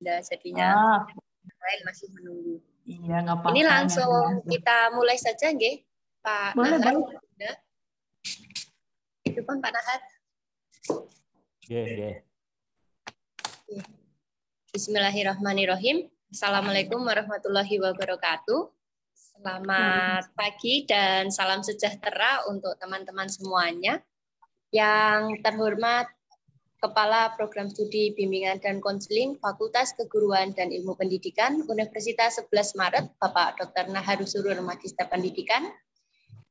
jadinya lain masih menunggu. Iya, nggak apa-apa. Ini langsung kita mulai saja, nggih, Pak Nahar. Itu kan Pak Nahar. Bismillahirrahmanirrahim. Assalamualaikum warahmatullahi wabarakatuh. Selamat pagi dan salam sejahtera untuk teman-teman semuanya. Yang terhormat Kepala Program Studi Bimbingan dan Konseling Fakultas Keguruan dan Ilmu Pendidikan Universitas 11 Maret, Bapak Dr. Nahar Surur, Magister Pendidikan.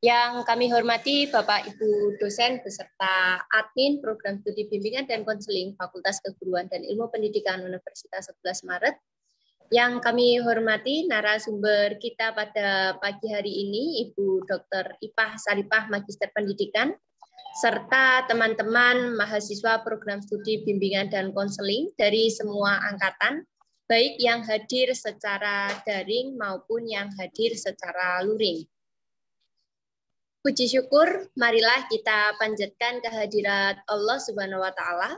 Yang kami hormati Bapak Ibu dosen beserta admin Program Studi Bimbingan dan Konseling Fakultas Keguruan dan Ilmu Pendidikan Universitas 11 Maret. Yang kami hormati narasumber kita pada pagi hari ini, Ibu Dr. Ipah Saripah, Magister Pendidikan, serta teman-teman mahasiswa program studi bimbingan dan konseling dari semua angkatan, baik yang hadir secara daring maupun yang hadir secara luring. Puji syukur, marilah kita panjatkan kehadirat Allah Subhanahu wa Ta'ala,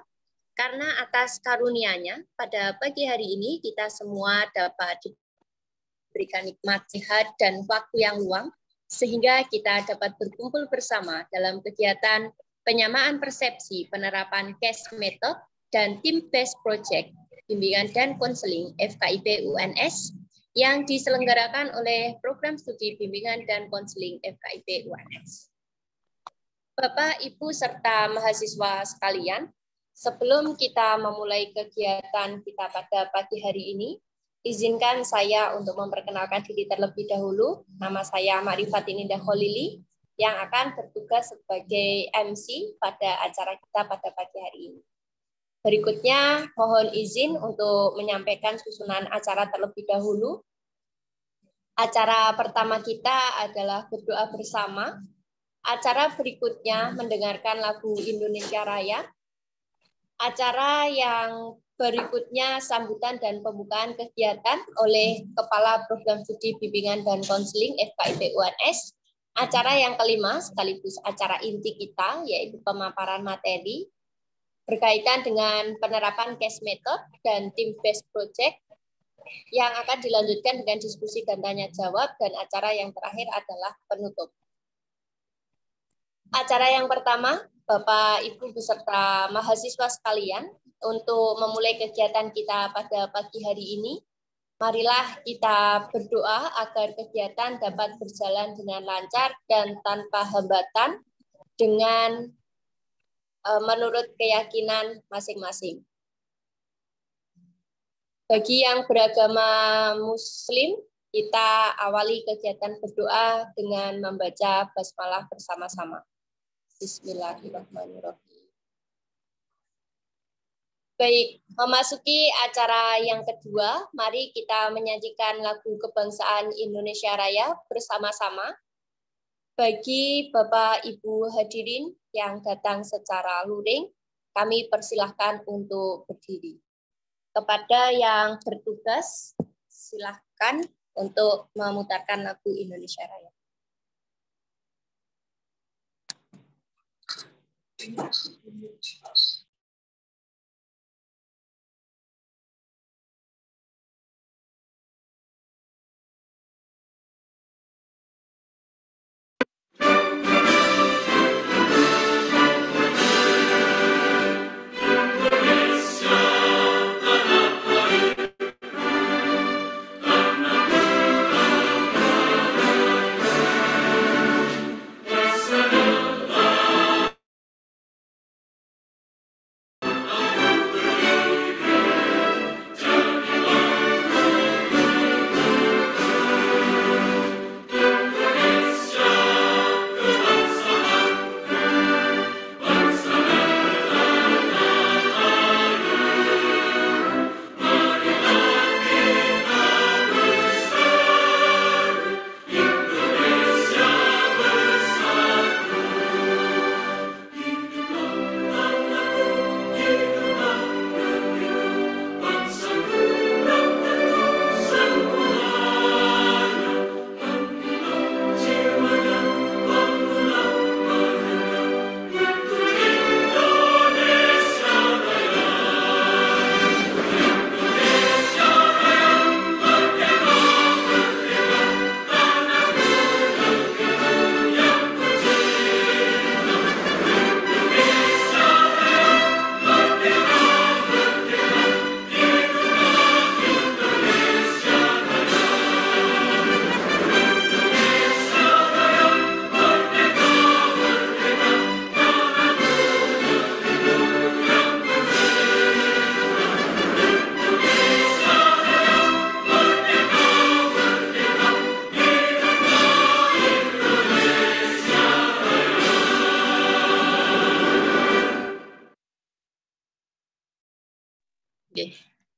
karena atas karunia-Nya pada pagi hari ini kita semua dapat diberikan nikmat sehat dan waktu yang luang, sehingga kita dapat berkumpul bersama dalam kegiatan penyamaan persepsi penerapan CASE Method dan Team Based Project Bimbingan dan Konseling FKIP UNS yang diselenggarakan oleh Program Studi Bimbingan dan Konseling FKIP UNS. Bapak, Ibu, serta mahasiswa sekalian, sebelum kita memulai kegiatan kita pada pagi hari ini, izinkan saya untuk memperkenalkan diri terlebih dahulu. Nama saya Ma'rifatin Indah Kholili yang akan bertugas sebagai MC pada acara kita pada pagi hari ini. Berikutnya, mohon izin untuk menyampaikan susunan acara terlebih dahulu. Acara pertama kita adalah berdoa bersama. Acara berikutnya mendengarkan lagu Indonesia Raya. Acara yang berikutnya sambutan dan pembukaan kegiatan oleh Kepala Program Studi Bimbingan dan Konseling FKIP UNS. Acara yang kelima sekaligus acara inti kita yaitu pemaparan materi berkaitan dengan penerapan CASE Method dan Team Based Project yang akan dilanjutkan dengan diskusi dan tanya jawab, dan acara yang terakhir adalah penutup. Acara yang pertama, Bapak, Ibu, beserta mahasiswa sekalian, untuk memulai kegiatan kita pada pagi hari ini, marilah kita berdoa agar kegiatan dapat berjalan dengan lancar dan tanpa hambatan dengan menurut keyakinan masing-masing. Bagi yang beragama Muslim, kita awali kegiatan berdoa dengan membaca basmalah bersama-sama. Bismillahirrahmanirrahim. Baik, memasuki acara yang kedua, mari kita menyajikan lagu kebangsaan Indonesia Raya bersama-sama. Bagi Bapak Ibu hadirin yang datang secara luring, kami persilahkan untuk berdiri. Kepada yang bertugas, silahkan untuk memutarkan lagu Indonesia Raya.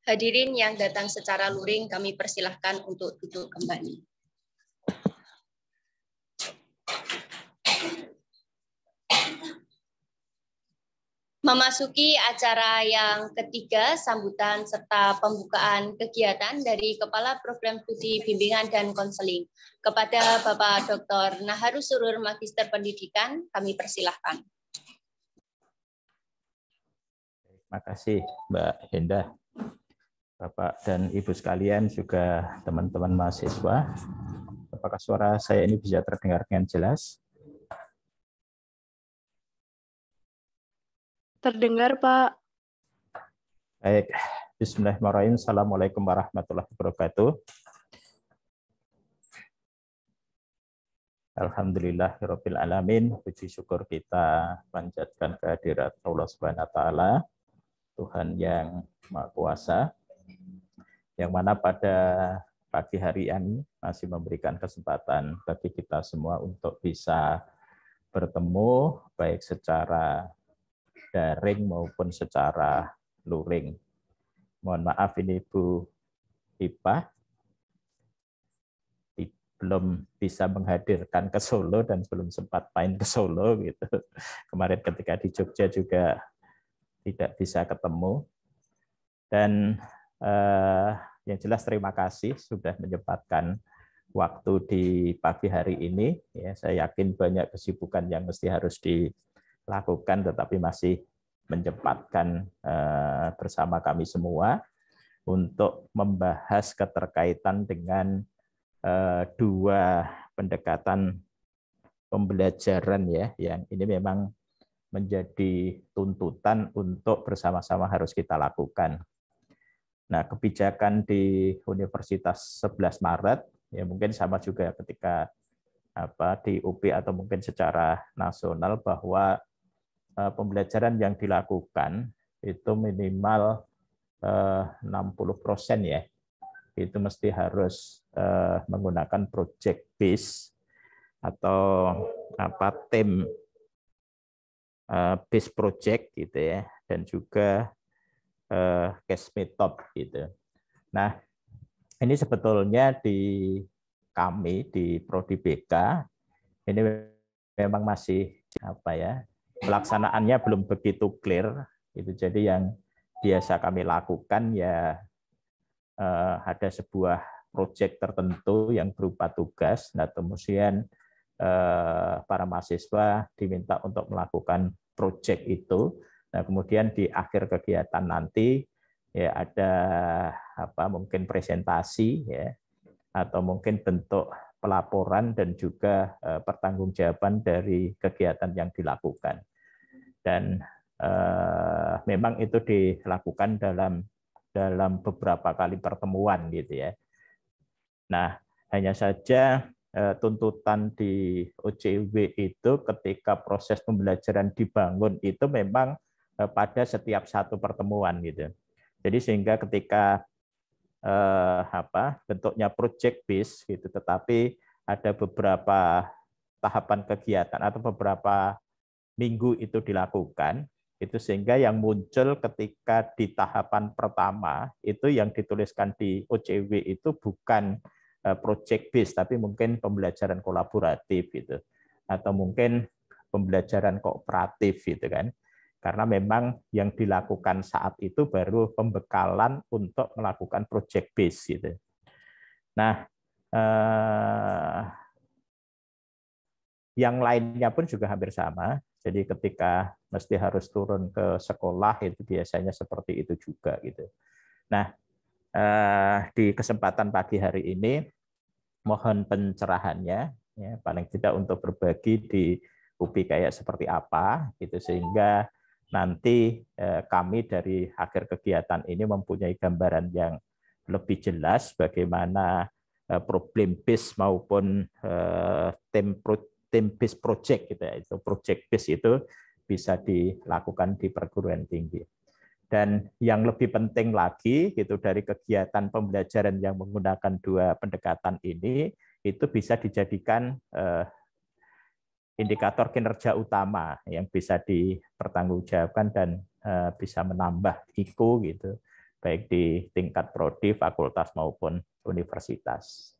Hadirin yang datang secara luring kami persilahkan untuk duduk kembali. Memasuki acara yang ketiga, sambutan serta pembukaan kegiatan dari Kepala Program Studi Bimbingan dan Konseling. Kepada Bapak Dr. Naharus Surur, Magister Pendidikan, kami persilahkan. Terima kasih Mbak Hendah, Bapak dan Ibu sekalian, juga teman-teman mahasiswa. Apakah suara saya ini bisa terdengar dengan jelas? Terdengar, Pak. Baik, bismillahirrahmanirrahim. Assalamualaikum warahmatullahi wabarakatuh. Alhamdulillahirabbil alamin. Puji syukur kita panjatkan kehadirat Allah Subhanahu wa taala, Tuhan yang Maha Kuasa, yang mana pada pagi hari ini masih memberikan kesempatan bagi kita semua untuk bisa bertemu baik secara daring maupun secara luring. Mohon maaf ini Bu Ipah belum bisa menghadirkan ke Solo dan belum sempat main ke Solo gitu. Kemarin ketika di Jogja juga tidak bisa ketemu. Dan yang jelas terima kasih sudah menyempatkan waktu di pagi hari ini. Ya, saya yakin banyak kesibukan yang mesti harus dilakukan, tetapi masih menyempatkan bersama kami semua untuk membahas keterkaitan dengan dua pendekatan pembelajaran ya, yang ini memang menjadi tuntutan untuk bersama-sama harus kita lakukan. Nah, kebijakan di Universitas 11 Maret ya mungkin sama juga ketika di UP atau mungkin secara nasional, bahwa pembelajaran yang dilakukan itu minimal 60% ya, itu mesti harus menggunakan project base atau tim base project gitu ya, dan juga case method gitu. Nah, ini sebetulnya di kami di Prodi BK ini memang masih pelaksanaannya belum begitu clear itu. Jadi yang biasa kami lakukan ya ada sebuah proyek tertentu yang berupa tugas. Nah, kemudian para mahasiswa diminta untuk melakukan proyek itu. Nah, kemudian di akhir kegiatan nanti ya ada mungkin presentasi ya, atau mungkin bentuk pelaporan dan juga pertanggungjawaban dari kegiatan yang dilakukan. Dan memang itu dilakukan dalam beberapa kali pertemuan gitu ya. Nah, hanya saja tuntutan di OJW itu ketika proses pembelajaran dibangun itu memang pada setiap satu pertemuan gitu. Jadi sehingga ketika bentuknya project base gitu, tetapi ada beberapa tahapan kegiatan atau beberapa minggu itu dilakukan, itu sehingga yang muncul ketika di tahapan pertama itu yang dituliskan di OJW itu bukan project base, tapi mungkin pembelajaran kolaboratif gitu, atau mungkin pembelajaran kooperatif gitu kan, karena memang yang dilakukan saat itu baru pembekalan untuk melakukan project base gitu. Nah, yang lainnya pun juga hampir sama. Jadi ketika mesti harus turun ke sekolah itu biasanya seperti itu juga gitu. Nah, di kesempatan pagi hari ini mohon pencerahannya ya, paling tidak untuk berbagi di UPI kayak seperti apa gitu, sehingga nanti kami dari akhir kegiatan ini mempunyai gambaran yang lebih jelas bagaimana problem base maupun tim base project gitu ya, itu project base itu bisa dilakukan di perguruan tinggi. Dan yang lebih penting lagi gitu, dari kegiatan pembelajaran yang menggunakan dua pendekatan ini itu bisa dijadikan indikator kinerja utama yang bisa dipertanggungjawabkan dan bisa menambah IQ gitu baik di tingkat prodi, fakultas maupun universitas.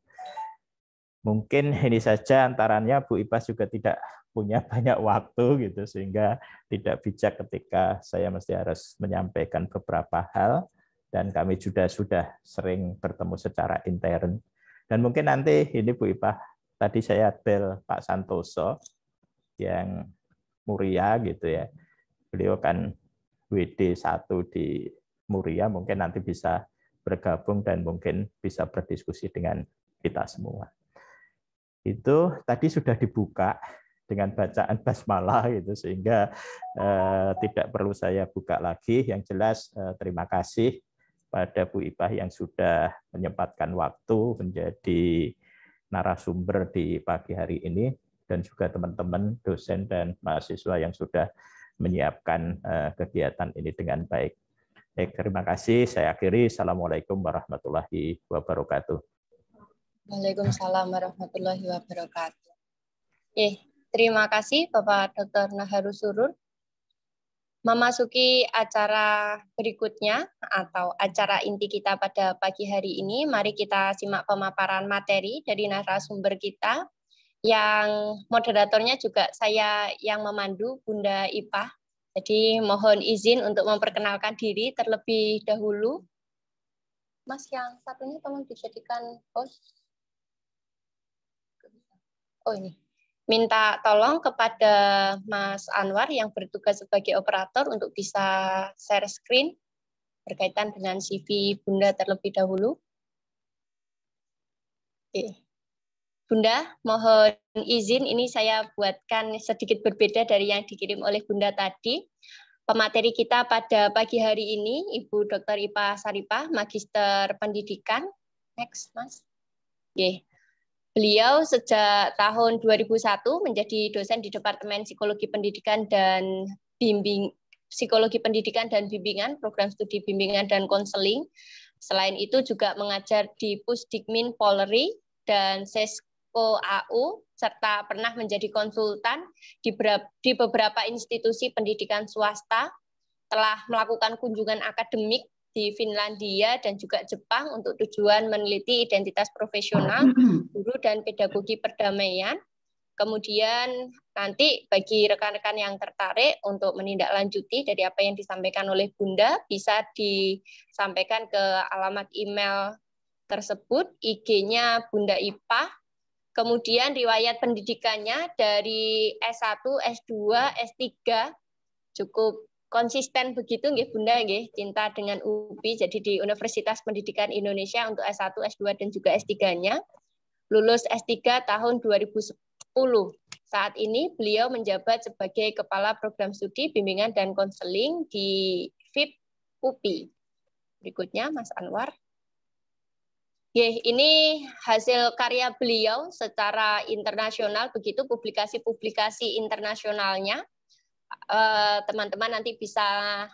Mungkin ini saja antaranya. Bu Ipas juga tidak punya banyak waktu gitu, sehingga tidak bijak ketika saya mesti harus menyampaikan beberapa hal, dan kami sudah sering bertemu secara intern. Dan mungkin nanti ini Bu Ipas, tadi saya bel Pak Santoso yang Muria gitu ya. Beliau kan WD 1 di Muria, mungkin nanti bisa bergabung dan mungkin bisa berdiskusi dengan kita semua. Itu tadi sudah dibuka dengan bacaan basmalah gitu, sehingga tidak perlu saya buka lagi. Yang jelas terima kasih pada Bu Ipah yang sudah menyempatkan waktu menjadi narasumber di pagi hari ini, dan juga teman-teman dosen dan mahasiswa yang sudah menyiapkan kegiatan ini dengan baik. Baik, terima kasih. Saya akhiri. Assalamualaikum warahmatullahi wabarakatuh. Waalaikumsalam warahmatullahi wabarakatuh. Terima kasih Bapak Dr. Naharus Surur. Memasuki acara berikutnya atau acara inti kita pada pagi hari ini, mari kita simak pemaparan materi dari narasumber kita, yang moderatornya juga saya yang memandu, Bunda Ipah. Jadi mohon izin untuk memperkenalkan diri terlebih dahulu. Mas yang satunya tolong dijadikan host. Oh ini, minta tolong kepada Mas Anwar yang bertugas sebagai operator untuk bisa share screen berkaitan dengan CV Bunda terlebih dahulu. Oke. Bunda, mohon izin, ini saya buatkan sedikit berbeda dari yang dikirim oleh Bunda tadi. Pemateri kita pada pagi hari ini, Ibu Dr. Ipah Saripah, Magister Pendidikan. Next, Mas. Oke. Beliau sejak tahun 2001 menjadi dosen di Departemen Psikologi Pendidikan dan Psikologi Pendidikan dan Bimbingan, Program Studi Bimbingan dan Konseling. Selain itu juga mengajar di Pusdikmin Polri dan Sesko AU, serta pernah menjadi konsultan di beberapa institusi pendidikan swasta, telah melakukan kunjungan akademik di Finlandia dan juga Jepang untuk tujuan meneliti identitas profesional guru dan pedagogi perdamaian. Kemudian nanti bagi rekan-rekan yang tertarik untuk menindaklanjuti dari apa yang disampaikan oleh Bunda, bisa disampaikan ke alamat email tersebut, IG-nya Bunda Ipah. Kemudian riwayat pendidikannya dari S1, S2, S3 cukup konsisten begitu nggih Bunda nggih, cinta dengan UPI, jadi di Universitas Pendidikan Indonesia untuk S1, S2 dan juga S3-nya. Lulus S3 tahun 2010. Saat ini beliau menjabat sebagai Kepala Program Studi Bimbingan dan Konseling di FIP UPI. Berikutnya Mas Anwar. Ini hasil karya beliau secara internasional, begitu publikasi-publikasi internasionalnya. Teman-teman nanti bisa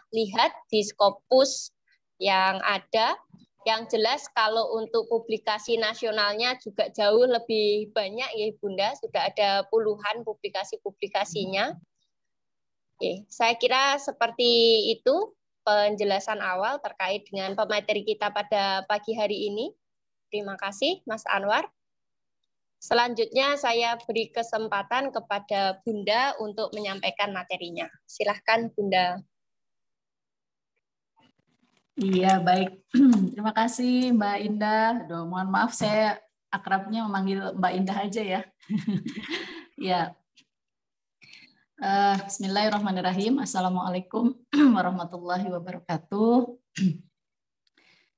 lihat di Scopus yang ada. Yang jelas kalau untuk publikasi nasionalnya juga jauh lebih banyak ya Bunda, sudah ada puluhan publikasi-publikasinya. Saya kira seperti itu penjelasan awal terkait dengan pemateri kita pada pagi hari ini. Terima kasih Mas Anwar. Selanjutnya saya beri kesempatan kepada Bunda untuk menyampaikan materinya. Silahkan Bunda. Iya, baik. Terima kasih Mbak Indah. Aduh, mohon maaf saya akrabnya memanggil Mbak Indah aja ya. Ya. Bismillahirrahmanirrahim. Assalamualaikum warahmatullahi wabarakatuh.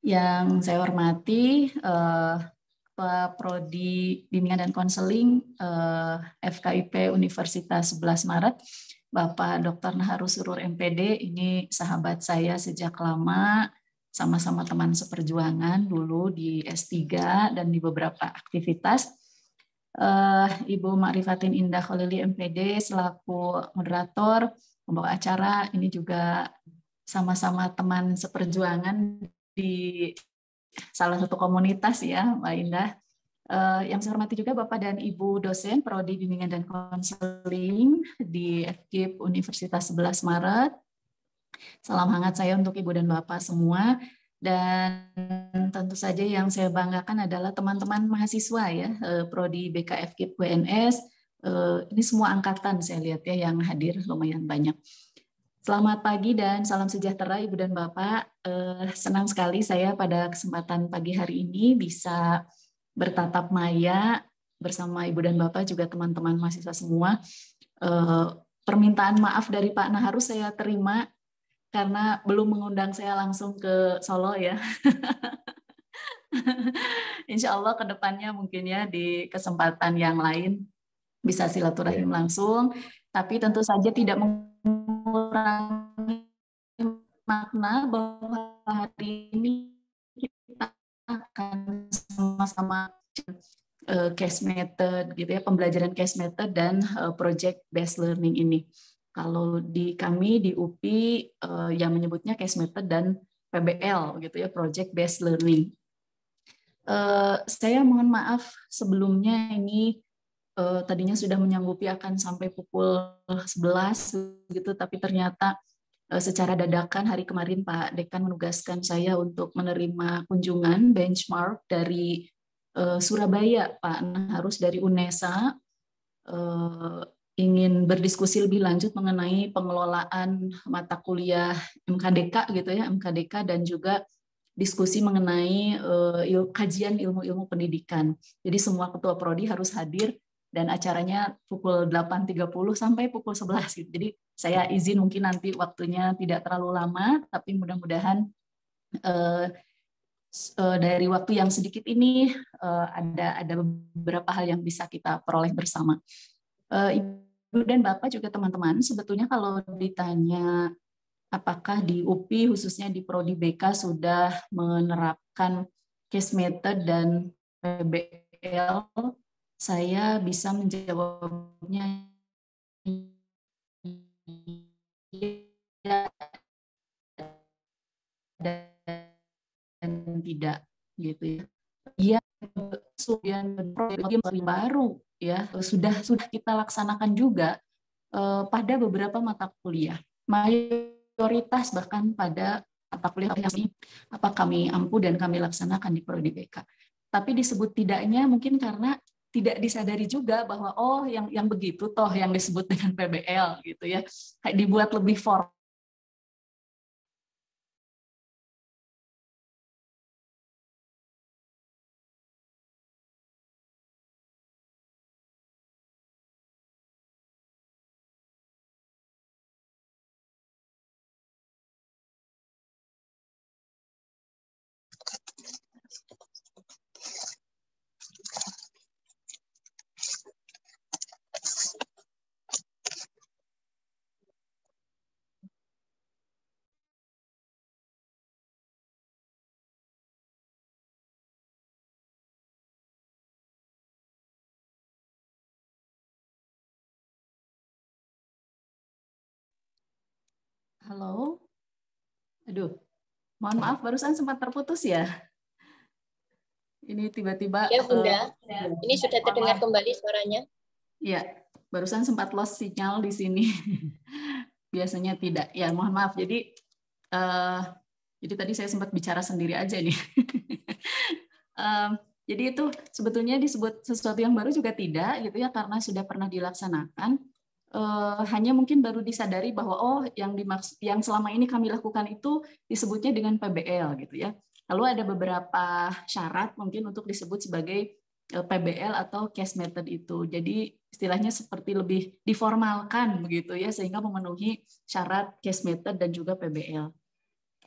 Yang saya hormati Prodi Bimbingan dan Konseling FKIP Universitas 11 Maret, Bapak Dr. Naharus Surur MPD. Ini sahabat saya sejak lama, sama-sama teman seperjuangan dulu di S3 dan di beberapa aktivitas. Ibu Ma'rifatin Indah Khalili MPD selaku moderator, pembawa acara, ini juga sama-sama teman seperjuangan di salah satu komunitas ya, Mbak Indah. Yang saya hormati juga Bapak dan Ibu dosen Prodi Bimbingan dan Konseling di FKIP Universitas 11 Maret. Salam hangat saya untuk Ibu dan Bapak semua. Dan tentu saja yang saya banggakan adalah teman-teman mahasiswa ya, Prodi BKFKIP WNS, ini semua angkatan saya lihat ya yang hadir lumayan banyak. Selamat pagi dan salam sejahtera Ibu dan Bapak. Senang sekali saya pada kesempatan pagi hari ini bisa bertatap maya bersama Ibu dan Bapak juga teman-teman mahasiswa semua. Permintaan maaf dari Pak Naharus saya terima karena belum mengundang saya langsung ke Solo ya. Insya Allah ke depannya mungkin ya di kesempatan yang lain bisa silaturahim langsung, tapi tentu saja tidak mengurangi makna bahwa hari ini kita akan sama-sama case method gitu ya, pembelajaran case method dan project based learning ini. Kalau di kami di UPI yang menyebutnya case method dan PBL gitu ya, project based learning. Saya mohon maaf sebelumnya ini tadinya sudah menyanggupi akan sampai pukul 11 gitu, tapi ternyata secara dadakan hari kemarin Pak Dekan menugaskan saya untuk menerima kunjungan benchmark dari Surabaya, Pak Naharus dari UNESA, ingin berdiskusi lebih lanjut mengenai pengelolaan mata kuliah MKDK gitu ya, MKDK, dan juga diskusi mengenai kajian ilmu-ilmu pendidikan. Jadi semua ketua prodi harus hadir dan acaranya pukul 8.30 sampai pukul 11 gitu. Jadi saya izin mungkin nanti waktunya tidak terlalu lama, tapi mudah-mudahan dari waktu yang sedikit ini ada beberapa hal yang bisa kita peroleh bersama. Ibu dan Bapak juga teman-teman, sebetulnya kalau ditanya apakah di UPI khususnya di Prodi BK sudah menerapkan case method dan PBL, saya bisa menjawabnya ya dan tidak gitu ya. Iya, yang baru ya sudah kita laksanakan juga pada beberapa mata kuliah. Mayoritas bahkan pada mata kuliah ini apa kami ampu dan kami laksanakan di Prodi BK. Tapi disebut tidaknya mungkin karena tidak disadari juga bahwa oh yang begitu toh yang disebut dengan PBL gitu ya. Dibuat lebih formal. Halo. Aduh. Mohon maaf, barusan sempat terputus ya. Ini tiba-tiba. Ya, Bunda. Ini sudah terdengar kembali suaranya. Ya, barusan sempat lost sinyal di sini. Biasanya tidak. Ya, mohon maaf. Jadi tadi saya sempat bicara sendiri aja nih. Jadi itu sebetulnya disebut sesuatu yang baru juga tidak, gitu ya, karena sudah pernah dilaksanakan. Hanya mungkin baru disadari bahwa oh yang selama ini kami lakukan itu disebutnya dengan PBL gitu ya. Lalu ada beberapa syarat mungkin untuk disebut sebagai PBL atau case method itu. Jadi istilahnya seperti lebih diformalkan begitu ya sehingga memenuhi syarat case method dan juga PBL.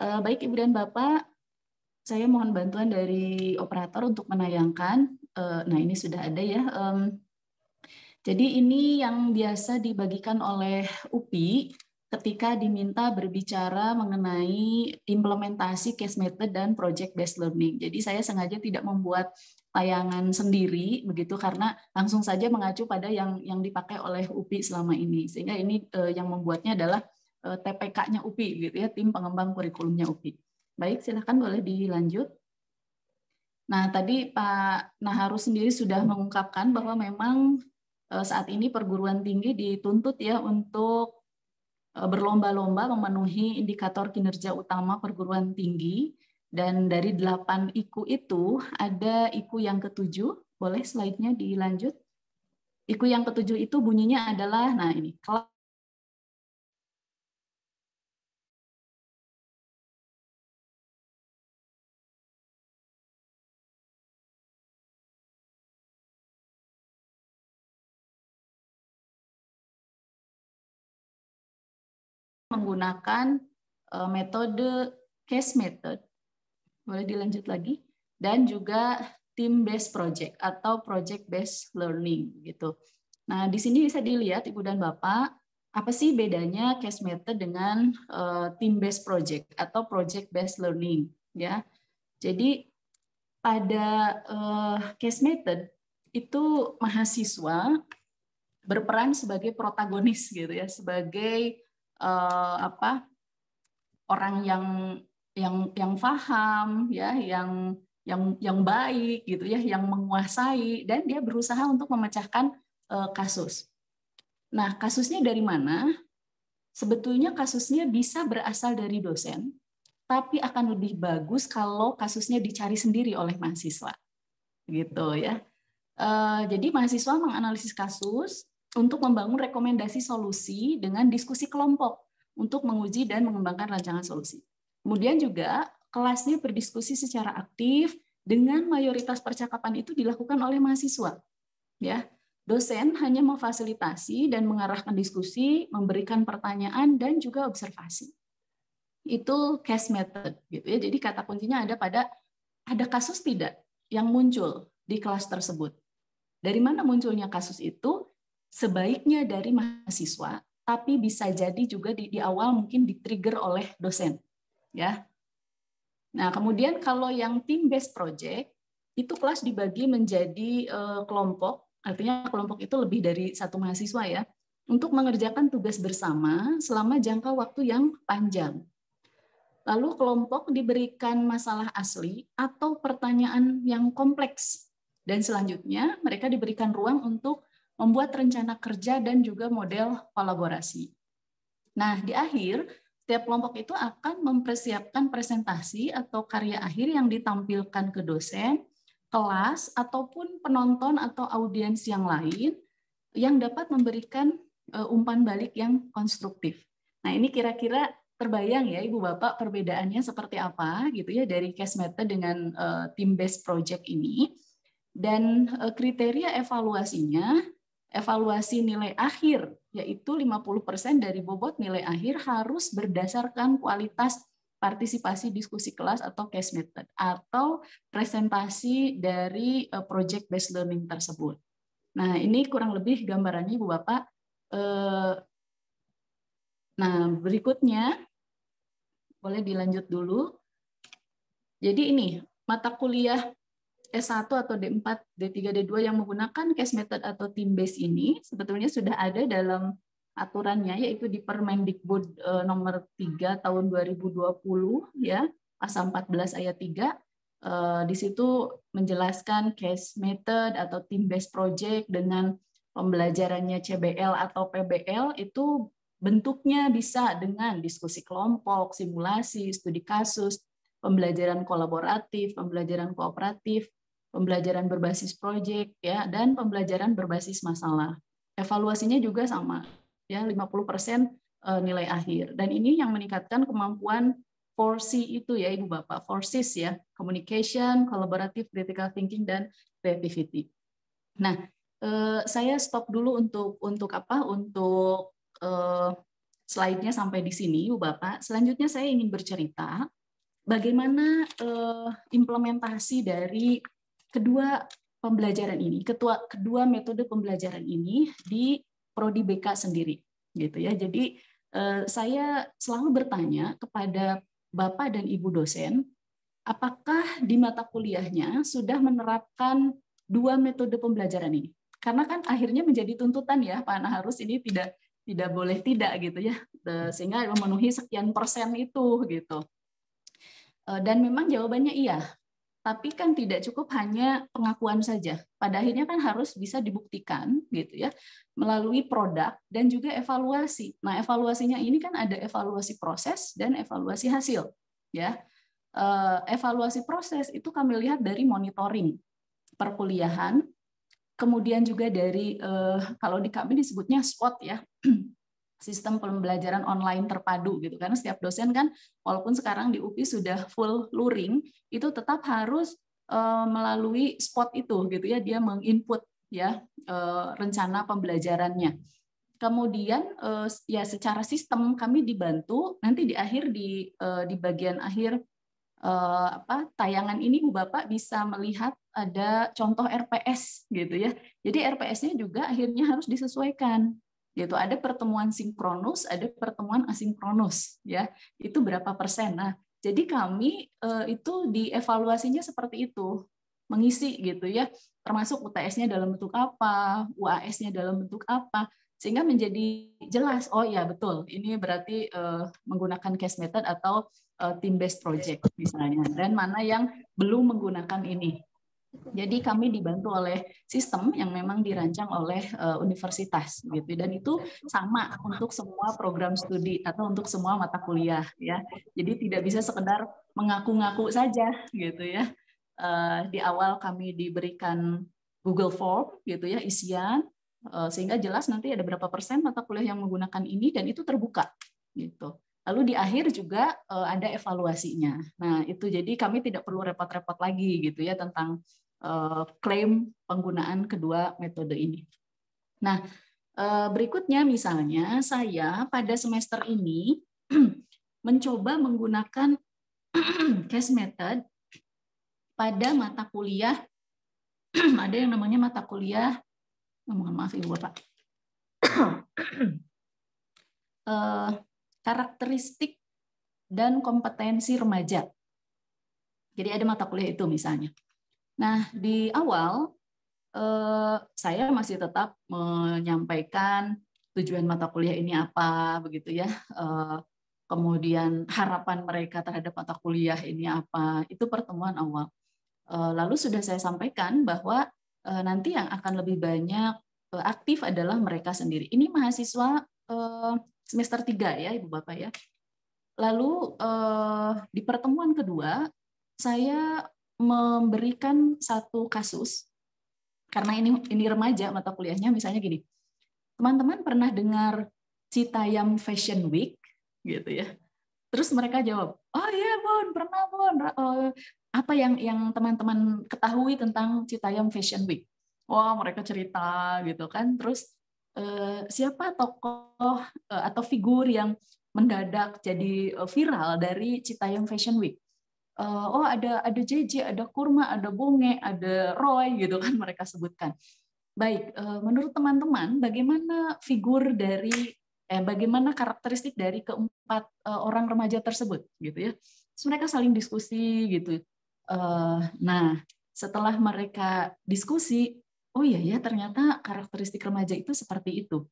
Baik Ibu dan Bapak, saya mohon bantuan dari operator untuk menayangkan. Nah ini sudah ada ya. Jadi ini yang biasa dibagikan oleh UPI ketika diminta berbicara mengenai implementasi case method dan project based learning. Jadi saya sengaja tidak membuat tayangan sendiri begitu karena langsung saja mengacu pada yang dipakai oleh UPI selama ini. Sehingga ini yang membuatnya adalah TPK-nya UPI gitu ya, tim pengembang kurikulumnya UPI. Baik, silakan boleh dilanjut. Nah, tadi Pak Naharus sendiri sudah mengungkapkan bahwa memang saat ini perguruan tinggi dituntut ya untuk berlomba-lomba memenuhi indikator kinerja utama perguruan tinggi Dan dari 8 IKU itu ada IKU yang ke-7, boleh slide-nya dilanjut. IKU yang ke-7 itu bunyinya adalah, nah ini, menggunakan metode case method, boleh dilanjut lagi, dan juga team based project atau project based learning gitu. Nah, di sini bisa dilihat Ibu dan Bapak, apa sih bedanya case method dengan team based project atau project based learning ya. Jadi pada case method itu mahasiswa berperan sebagai protagonis gitu ya, sebagai orang yang paham ya, yang baik gitu ya, yang menguasai, dan dia berusaha untuk memecahkan kasus. Nah, kasusnya dari mana? Sebetulnya kasusnya bisa berasal dari dosen, tapi akan lebih bagus kalau kasusnya dicari sendiri oleh mahasiswa. Gitu ya. Jadi mahasiswa menganalisis kasus untuk membangun rekomendasi solusi dengan diskusi kelompok untuk menguji dan mengembangkan rancangan solusi. Kemudian juga kelasnya berdiskusi secara aktif dengan mayoritas percakapan itu dilakukan oleh mahasiswa. Ya, dosen hanya memfasilitasi dan mengarahkan diskusi, memberikan pertanyaan dan juga observasi. Itu case method gitu ya. Jadi kata kuncinya ada kasus tidak yang muncul di kelas tersebut. Dari mana munculnya kasus itu? Sebaiknya dari mahasiswa, tapi bisa jadi juga di awal mungkin di-trigger oleh dosen. Ya. Nah, kemudian kalau yang team based project, itu kelas dibagi menjadi kelompok, artinya kelompok itu lebih dari satu mahasiswa ya, untuk mengerjakan tugas bersama selama jangka waktu yang panjang. Lalu kelompok diberikan masalah asli atau pertanyaan yang kompleks. Dan selanjutnya mereka diberikan ruang untuk membuat rencana kerja dan juga model kolaborasi. Nah, di akhir, setiap kelompok itu akan mempersiapkan presentasi atau karya akhir yang ditampilkan ke dosen, kelas, ataupun penonton atau audiens yang lain yang dapat memberikan umpan balik yang konstruktif. Nah, ini kira-kira terbayang ya Ibu Bapak perbedaannya seperti apa gitu ya dari case method dengan team based project ini. Dan kriteria evaluasinya, evaluasi nilai akhir yaitu 50% dari bobot nilai akhir harus berdasarkan kualitas partisipasi diskusi kelas atau case method atau presentasi dari project based learning tersebut. Nah, ini kurang lebih gambarannya Ibu Bapak. Nah, berikutnya boleh dilanjut dulu. Jadi ini mata kuliah S1 atau D4, D3, D2 yang menggunakan case method atau team based ini sebetulnya sudah ada dalam aturannya, yaitu di Permendikbud nomor 3 tahun 2020 ya, pasal 14 ayat 3. Di situ menjelaskan case method atau team based project dengan pembelajarannya CBL atau PBL itu bentuknya bisa dengan diskusi kelompok, simulasi, studi kasus, pembelajaran kolaboratif, pembelajaran kooperatif, pembelajaran berbasis proyek ya, dan pembelajaran berbasis masalah. Evaluasinya juga sama ya, 50% nilai akhir. Dan ini yang meningkatkan kemampuan 4C itu ya Ibu Bapak, 4Cs ya, communication, collaborative, critical thinking, dan creativity. Nah, saya stop dulu untuk slide-nya sampai di sini Ibu Bapak. Selanjutnya saya ingin bercerita bagaimana implementasi dari kedua pembelajaran ini, kedua metode pembelajaran ini di Prodi BK sendiri, gitu ya. Jadi saya selalu bertanya kepada Bapak dan Ibu dosen, apakah di mata kuliahnya sudah menerapkan dua metode pembelajaran ini? Karena kan akhirnya menjadi tuntutan ya, Pak Naharus, ini tidak boleh tidak gitu ya, sehingga memenuhi sekian persen itu gitu. Dan memang jawabannya iya, tapi kan tidak cukup hanya pengakuan saja. Pada akhirnya kan harus bisa dibuktikan gitu ya, melalui produk dan juga evaluasi. Nah, evaluasinya ini kan ada evaluasi proses dan evaluasi hasil ya. evaluasi proses itu kami lihat dari monitoring perkuliahan, kemudian juga dari kalau di kami disebutnya SPOT ya, sistem pembelajaran online terpadu gitu. Karena setiap dosen kan walaupun sekarang di UPI sudah full luring, itu tetap harus melalui SPOT itu gitu ya, dia menginput ya rencana pembelajarannya. Kemudian ya secara sistem kami dibantu nanti di akhir di bagian akhir tayangan ini Bu Bapak bisa melihat ada contoh RPS gitu ya. Jadi RPS-nya juga akhirnya harus disesuaikan. Gitu. Ada pertemuan sinkronus, ada pertemuan asinkronus ya. Itu berapa persen. Nah, jadi kami itu dievaluasinya seperti itu. Mengisi gitu ya. Termasuk UTS-nya dalam bentuk apa, UAS-nya dalam bentuk apa, sehingga menjadi jelas, oh ya betul, ini berarti menggunakan case method atau team based project misalnya, dan mana yang belum menggunakan ini. Jadi kami dibantu oleh sistem yang memang dirancang oleh universitas gitu, dan itu sama untuk semua program studi atau untuk semua mata kuliah ya. Jadi tidak bisa sekedar mengaku-ngaku saja gitu ya. Di awal kami diberikan Google Form gitu ya, isian sehingga jelas nanti ada berapa persen mata kuliah yang menggunakan ini, dan itu terbuka gitu. Lalu di akhir juga ada evaluasinya. Nah itu jadi kami tidak perlu repot-repot lagi gitu ya tentang klaim penggunaan kedua metode ini. Nah berikutnya misalnya saya pada semester ini mencoba menggunakan case method pada mata kuliah ada yang namanya mata kuliah, mohon maaf Ibu Bapak, karakteristik dan kompetensi remaja. Jadi ada mata kuliah itu misalnya. Nah di awal saya masih tetap menyampaikan tujuan mata kuliah ini apa, begitu ya. Kemudian harapan mereka terhadap mata kuliah ini apa, itu pertemuan awal. Lalu sudah saya sampaikan bahwa nanti yang akan lebih banyak aktif adalah mereka sendiri. Ini mahasiswa semester 3 ya Ibu Bapak ya. Lalu di pertemuan kedua saya memberikan satu kasus, karena ini remaja mata kuliahnya, misalnya gini. Teman-teman pernah dengar Citayam Fashion Week gitu ya. Terus mereka jawab, "Oh iya, Bun, pernah, Bun. Apa yang teman-teman ketahui tentang Citayam Fashion Week?" Wah, mereka cerita gitu kan. Terus siapa tokoh atau figur yang mendadak jadi viral dari Citayam Fashion Week? Oh, ada JJ, ada Kurma, ada Bunge, ada Roy gitu kan mereka sebutkan. Baik, menurut teman-teman bagaimana figur dari bagaimana karakteristik dari keempat orang remaja tersebut gitu ya. Terus mereka saling diskusi gitu. Nah, setelah mereka diskusi, oh iya ya ternyata karakteristik remaja itu seperti itu.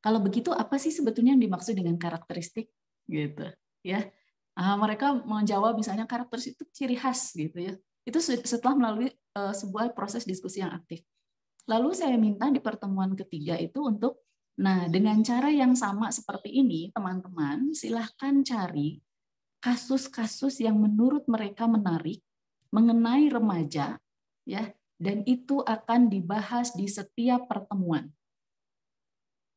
Kalau begitu apa sih sebetulnya yang dimaksud dengan karakteristik gitu ya. Mereka menjawab misalnya karakteristik itu ciri khas gitu ya. Itu setelah melalui sebuah proses diskusi yang aktif. Lalu saya minta di pertemuan ketiga itu untuk, nah dengan cara yang sama seperti ini, teman-teman silahkan cari kasus-kasus yang menurut mereka menarik mengenai remaja, ya, dan itu akan dibahas di setiap pertemuan.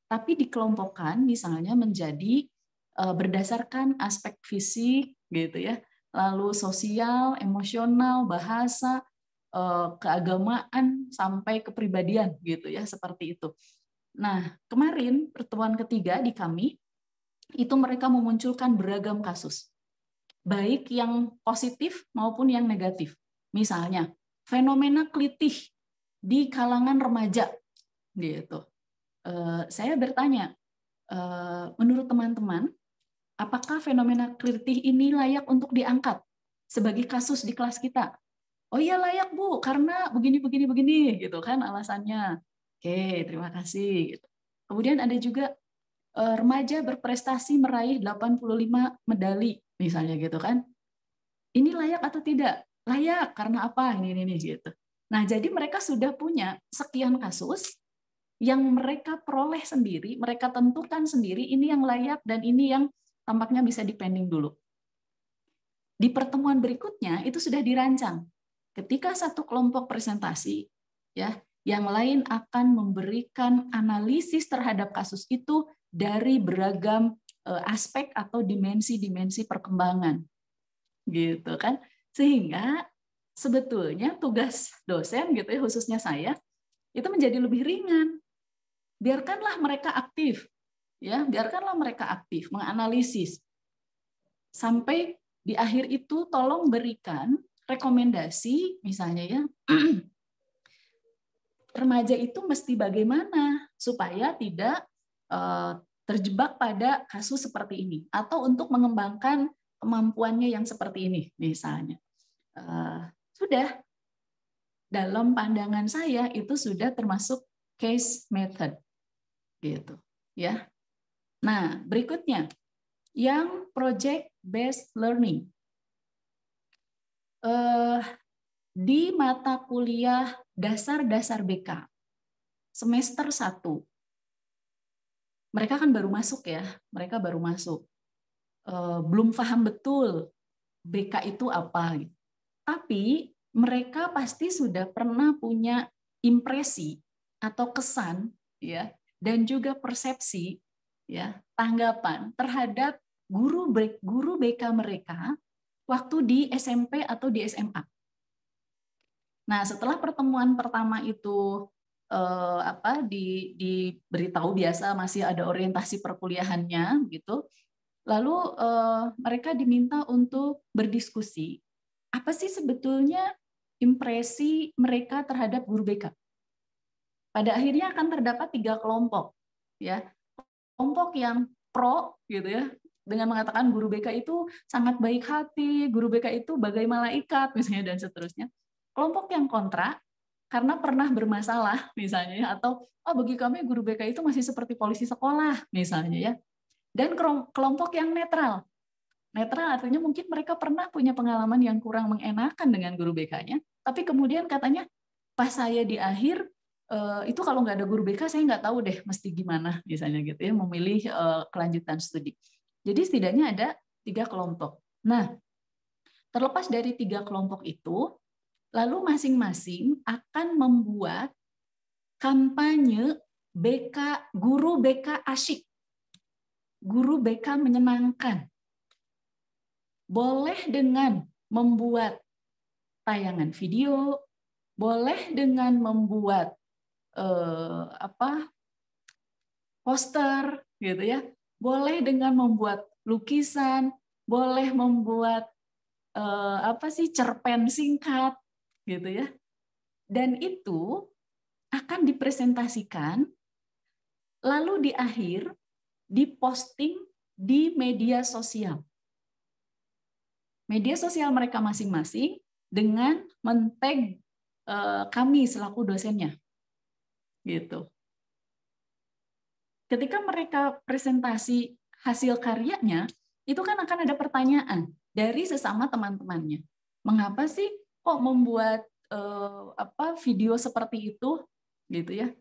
Tapi dikelompokkan misalnya menjadi berdasarkan aspek fisik, gitu ya, lalu sosial, emosional, bahasa, keagamaan sampai kepribadian gitu ya, seperti itu. Nah, kemarin pertemuan ketiga di kami itu mereka memunculkan beragam kasus. Baik yang positif maupun yang negatif. Misalnya, fenomena kelitih di kalangan remaja gitu. Saya bertanya, menurut teman-teman, apakah fenomena kelitih ini layak untuk diangkat sebagai kasus di kelas kita? Oh iya layak Bu, karena begini gitu kan alasannya. Oke, terima kasih. Kemudian ada juga remaja berprestasi meraih 85 medali misalnya gitu kan. Ini layak atau tidak? Layak karena apa? Ini gitu. Nah, jadi mereka sudah punya sekian kasus yang mereka peroleh sendiri, mereka tentukan sendiri ini yang layak dan ini yang tampaknya bisa dipending dulu. di pertemuan berikutnya itu sudah dirancang. Ketika satu kelompok presentasi, ya, yang lain akan memberikan analisis terhadap kasus itu dari beragam aspek atau dimensi-dimensi perkembangan, gitu kan? Sehingga sebetulnya tugas dosen, gitu ya, khususnya saya, itu menjadi lebih ringan. Biarkanlah mereka aktif, ya, biarkanlah mereka aktif menganalisis. Sampai di akhir itu tolong berikan rekomendasi, misalnya ya, remaja itu mesti bagaimana supaya tidak terjebak pada kasus seperti ini, atau untuk mengembangkan kemampuannya yang seperti ini, misalnya. Sudah, dalam pandangan saya itu sudah termasuk case method, gitu, ya. Nah, berikutnya yang project based learning. Di mata kuliah dasar-dasar BK semester 1. Mereka kan baru masuk ya, mereka baru masuk. Belum paham betul BK itu apa. Tapi mereka pasti sudah pernah punya impresi atau kesan, ya, dan juga persepsi, ya, tanggapan terhadap guru BK mereka waktu di SMP atau di SMA. Nah, setelah pertemuan pertama itu diberitahu, biasa masih ada orientasi perkuliahannya gitu. Lalu mereka diminta untuk berdiskusi, apa sih sebetulnya impresi mereka terhadap guru BK. Pada akhirnya akan terdapat 3 kelompok, ya. Kelompok yang pro, gitu ya, dengan mengatakan guru BK itu sangat baik hati, guru BK itu bagai malaikat, misalnya, dan seterusnya. Kelompok yang kontra, karena pernah bermasalah, misalnya, atau bagi kami guru BK itu masih seperti polisi sekolah, misalnya, ya. Dan kelompok yang netral. Netral artinya mungkin mereka pernah punya pengalaman yang kurang mengenakan dengan guru BK-nya, tapi kemudian katanya, pas saya di akhir, itu kalau nggak ada guru BK, saya nggak tahu deh mesti gimana, misalnya gitu ya, memilih kelanjutan studi. Jadi setidaknya ada 3 kelompok. Nah, terlepas dari 3 kelompok itu, lalu masing-masing akan membuat kampanye BK, guru BK asyik, guru BK menyenangkan. Boleh dengan membuat tayangan video, boleh dengan membuat poster, gitu ya, boleh dengan membuat lukisan, boleh membuat cerpen singkat, gitu ya. Dan itu akan dipresentasikan, lalu di akhir diposting di media sosial. Media sosial mereka masing-masing dengan men-tag kami selaku dosennya, gitu. Ketika mereka presentasi hasil karyanya, itu kan akan ada pertanyaan dari sesama teman-temannya. Mengapa sih kok membuat video seperti itu, gitu ya?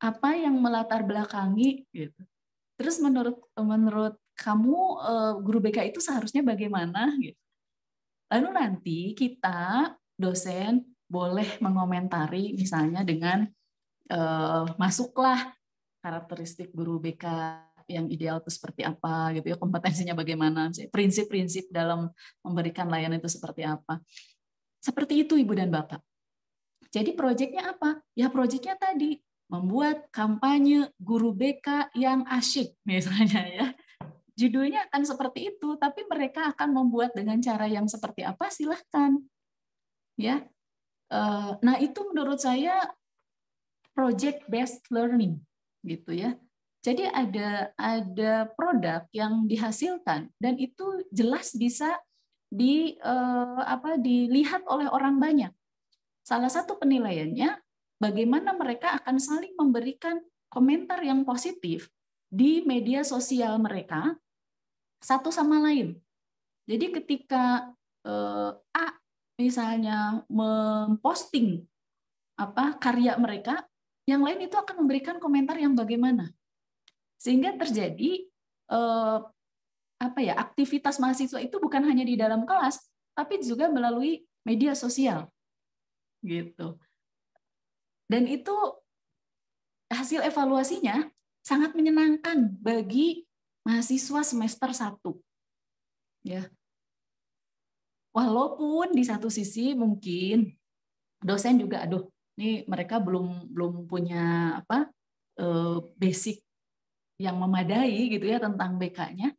Apa yang melatar belakangi, gitu. Terus menurut kamu guru BK itu seharusnya bagaimana, gitu. Lalu nanti kita dosen boleh mengomentari, misalnya dengan masuklah karakteristik guru BK yang ideal itu seperti apa, gitu ya, kompetensinya bagaimana, prinsip-prinsip dalam memberikan layanan itu seperti apa. Seperti itu, Ibu dan Bapak. Jadi proyeknya apa? Ya proyeknya tadi membuat kampanye guru BK yang asyik, misalnya, ya. Judulnya akan seperti itu, tapi mereka akan membuat dengan cara yang seperti apa, silahkan, ya. Nah, itu menurut saya project based learning, gitu ya. Jadi ada produk yang dihasilkan dan itu jelas bisa dilihat oleh orang banyak. Salah satu penilaiannya bagaimana mereka akan saling memberikan komentar yang positif di media sosial mereka satu sama lain. Jadi ketika A misalnya memposting karya mereka, yang lain itu akan memberikan komentar yang bagaimana. Sehingga terjadi aktivitas mahasiswa itu bukan hanya di dalam kelas, tapi juga melalui media sosial, gitu. Dan itu hasil evaluasinya sangat menyenangkan bagi mahasiswa semester 1. Ya. Walaupun di satu sisi mungkin dosen juga, ini mereka belum punya basic yang memadai gitu ya tentang BK-nya,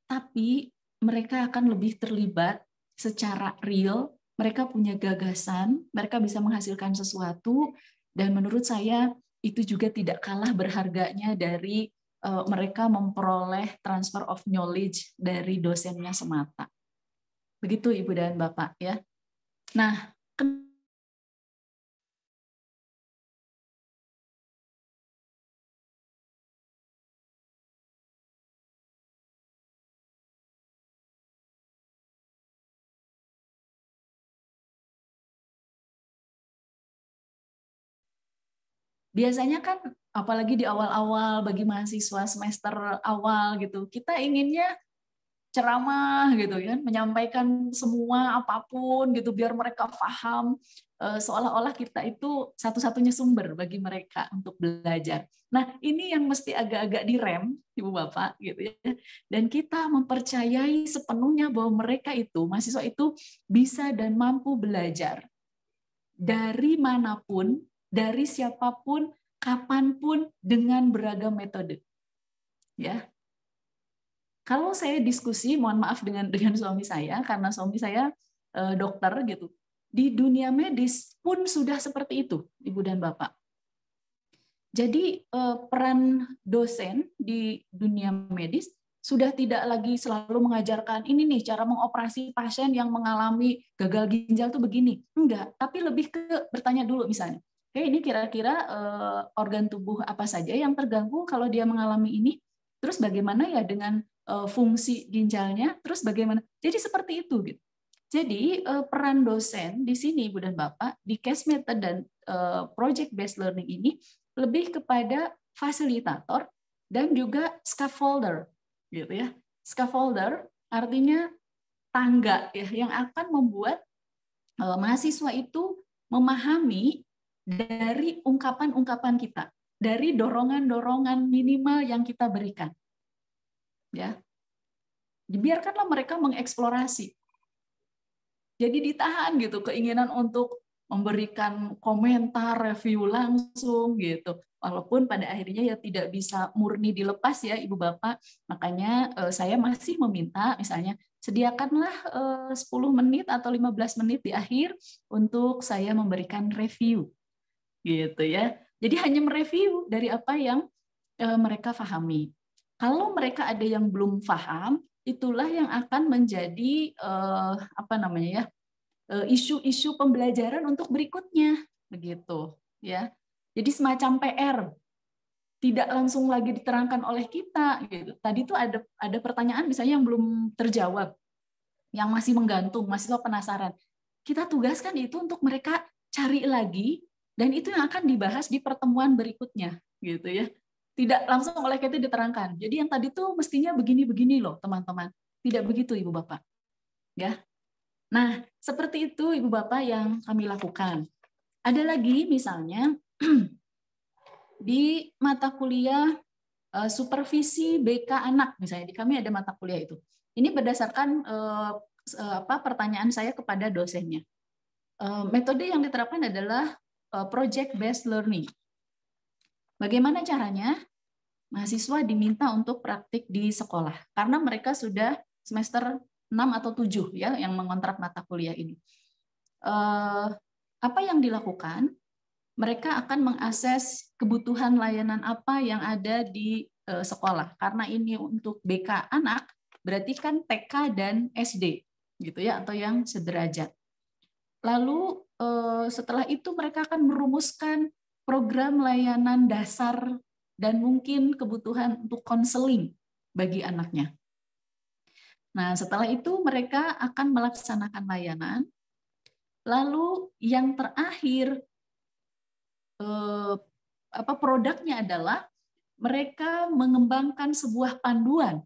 tapi mereka akan lebih terlibat secara real, mereka punya gagasan, mereka bisa menghasilkan sesuatu, dan menurut saya itu juga tidak kalah berharganya dari mereka memperoleh transfer of knowledge dari dosennya semata. Begitu Ibu dan Bapak ya. Nah, biasanya kan apalagi di awal-awal bagi mahasiswa semester awal gitu, kita inginnya ceramah gitu kan, menyampaikan semua apapun gitu biar mereka paham, seolah-olah kita itu satu-satunya sumber bagi mereka untuk belajar. Nah, ini yang mesti agak-agak direm Ibu Bapak gitu ya. Dan kita mempercayai sepenuhnya bahwa mereka itu, mahasiswa itu bisa dan mampu belajar dari manapun, dari siapapun, kapanpun, dengan beragam metode. Ya, kalau saya diskusi, mohon maaf dengan suami saya, karena suami saya dokter gitu, di dunia medis pun sudah seperti itu, Ibu dan Bapak. Jadi peran dosen di dunia medis sudah tidak lagi selalu mengajarkan ini nih cara mengoperasi pasien yang mengalami gagal ginjal tuh begini. Enggak, tapi lebih ke bertanya dulu misalnya, oke ini kira-kira organ tubuh apa saja yang terganggu kalau dia mengalami ini, terus bagaimana ya dengan fungsi ginjalnya, terus bagaimana. Jadi seperti itu gitu. Jadi peran dosen di sini Ibu dan Bapak di case method dan project based learning ini lebih kepada fasilitator dan juga scaffolder gitu ya. Scaffolder artinya tangga ya yang akan membuat mahasiswa itu memahami dari ungkapan-ungkapan kita, dari dorongan-dorongan minimal yang kita berikan. Ya. Dibiarkanlah mereka mengeksplorasi. Jadi ditahan gitu keinginan untuk memberikan komentar, review langsung gitu. Walaupun pada akhirnya ya tidak bisa murni dilepas ya Ibu Bapak. Makanya saya masih meminta misalnya sediakanlah 10 menit atau 15 menit di akhir untuk saya memberikan review. Gitu ya. Jadi hanya mereview dari apa yang mereka pahami. Kalau mereka ada yang belum paham, itulah yang akan menjadi isu-isu pembelajaran untuk berikutnya, begitu ya. Jadi semacam PR, tidak langsung lagi diterangkan oleh kita. Gitu. Tadi tuh ada pertanyaan misalnya yang belum terjawab, yang masih menggantung, mahasiswa penasaran. Kita tugaskan itu untuk mereka cari lagi, dan itu yang akan dibahas di pertemuan berikutnya, gitu ya. Tidak langsung oleh kita diterangkan. Jadi yang tadi tuh mestinya begini-begini loh, teman-teman. Tidak begitu, Ibu Bapak. Ya. Nah, seperti itu Ibu Bapak yang kami lakukan. Ada lagi misalnya di mata kuliah supervisi BK anak, misalnya di kami ada mata kuliah itu. Ini berdasarkan pertanyaan saya kepada dosennya. Metode yang diterapkan adalah project based learning. Bagaimana caranya? Mahasiswa diminta untuk praktik di sekolah karena mereka sudah semester 6 atau 7 ya yang mengontrak mata kuliah ini. Apa yang dilakukan? Mereka akan mengakses kebutuhan layanan apa yang ada di sekolah. Karena ini untuk BK anak, berarti kan TK dan SD gitu ya atau yang sederajat. Lalu setelah itu mereka akan merumuskan program layanan dasar dan mungkin kebutuhan untuk konseling bagi anaknya. Nah, setelah itu mereka akan melaksanakan layanan. Lalu yang terakhir produknya adalah mereka mengembangkan sebuah panduan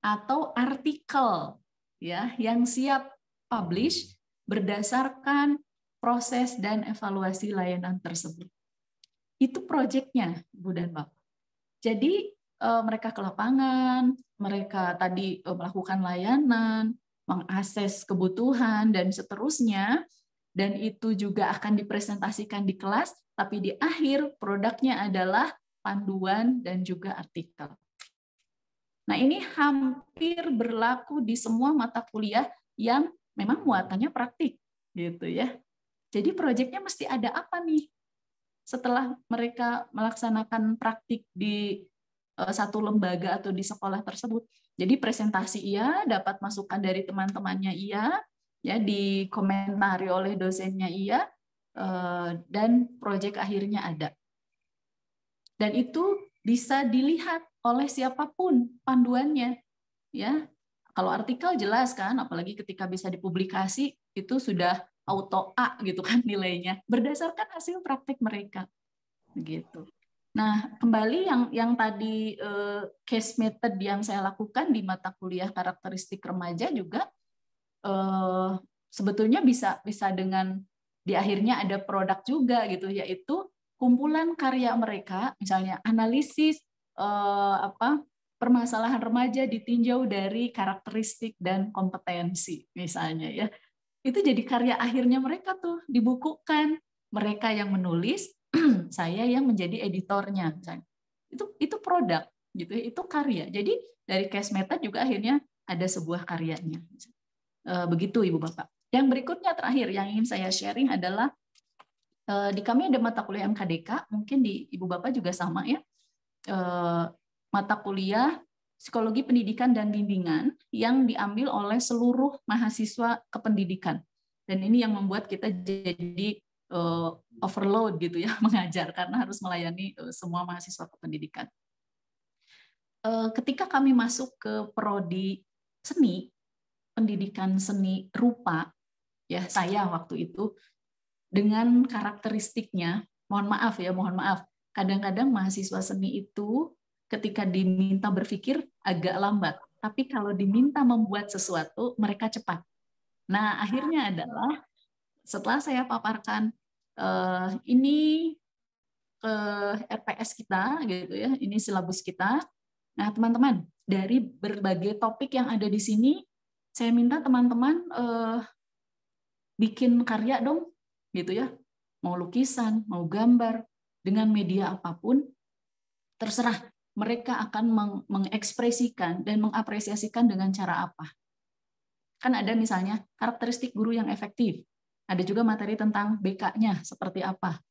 atau artikel ya yang siap publish berdasarkan proses dan evaluasi layanan tersebut. Itu proyeknya, Bu dan Bapak. Jadi mereka ke lapangan, mereka tadi melakukan layanan, mengakses kebutuhan dan seterusnya, dan itu juga akan dipresentasikan di kelas, tapi di akhir produknya adalah panduan dan juga artikel. Nah, ini hampir berlaku di semua mata kuliah yang memang muatannya praktik, gitu ya. Jadi proyeknya mesti ada apa nih? Setelah mereka melaksanakan praktik di satu lembaga atau di sekolah tersebut. Jadi presentasi iya, dapat masukan dari teman-temannya iya, ya dikomentari oleh dosennya iya, dan proyek akhirnya ada. Dan itu bisa dilihat oleh siapapun panduannya, ya. Kalau artikel jelas kan, apalagi ketika bisa dipublikasi itu sudah auto A gitu kan nilainya berdasarkan hasil praktik mereka gitu. Nah, kembali yang tadi case method yang saya lakukan di mata kuliah karakteristik remaja juga sebetulnya bisa dengan di akhirnya ada produk juga gitu, yaitu kumpulan karya mereka, misalnya analisis permasalahan remaja ditinjau dari karakteristik dan kompetensi misalnya ya. Itu jadi karya akhirnya mereka tuh dibukukan, mereka yang menulis, saya yang menjadi editornya misalnya. Itu produk gitu, itu karya. Jadi dari case method juga akhirnya ada sebuah karyanya. Begitu Ibu Bapak. Yang berikutnya terakhir yang ingin saya sharing adalah di kami ada mata kuliah MKDK, mungkin di Ibu Bapak juga sama ya. Mata kuliah Psikologi Pendidikan dan Bimbingan yang diambil oleh seluruh mahasiswa kependidikan. Dan ini yang membuat kita jadi overload gitu ya mengajar karena harus melayani semua mahasiswa kependidikan. Ketika kami masuk ke prodi seni, pendidikan seni rupa, ya saya waktu itu dengan karakteristiknya, mohon maaf, kadang-kadang mahasiswa seni itu ketika diminta berpikir agak lambat, tapi kalau diminta membuat sesuatu mereka cepat. Nah akhirnya adalah setelah saya paparkan ini ke RPS kita gitu ya, ini silabus kita. Nah teman-teman dari berbagai topik yang ada di sini, saya minta teman-teman bikin karya dong, gitu ya. Mau lukisan, mau gambar, dengan media apapun, terserah. Mereka akan mengekspresikan dan mengapresiasikan dengan cara apa. Kan ada misalnya karakteristik guru yang efektif. Ada juga materi tentang BK-nya seperti apa.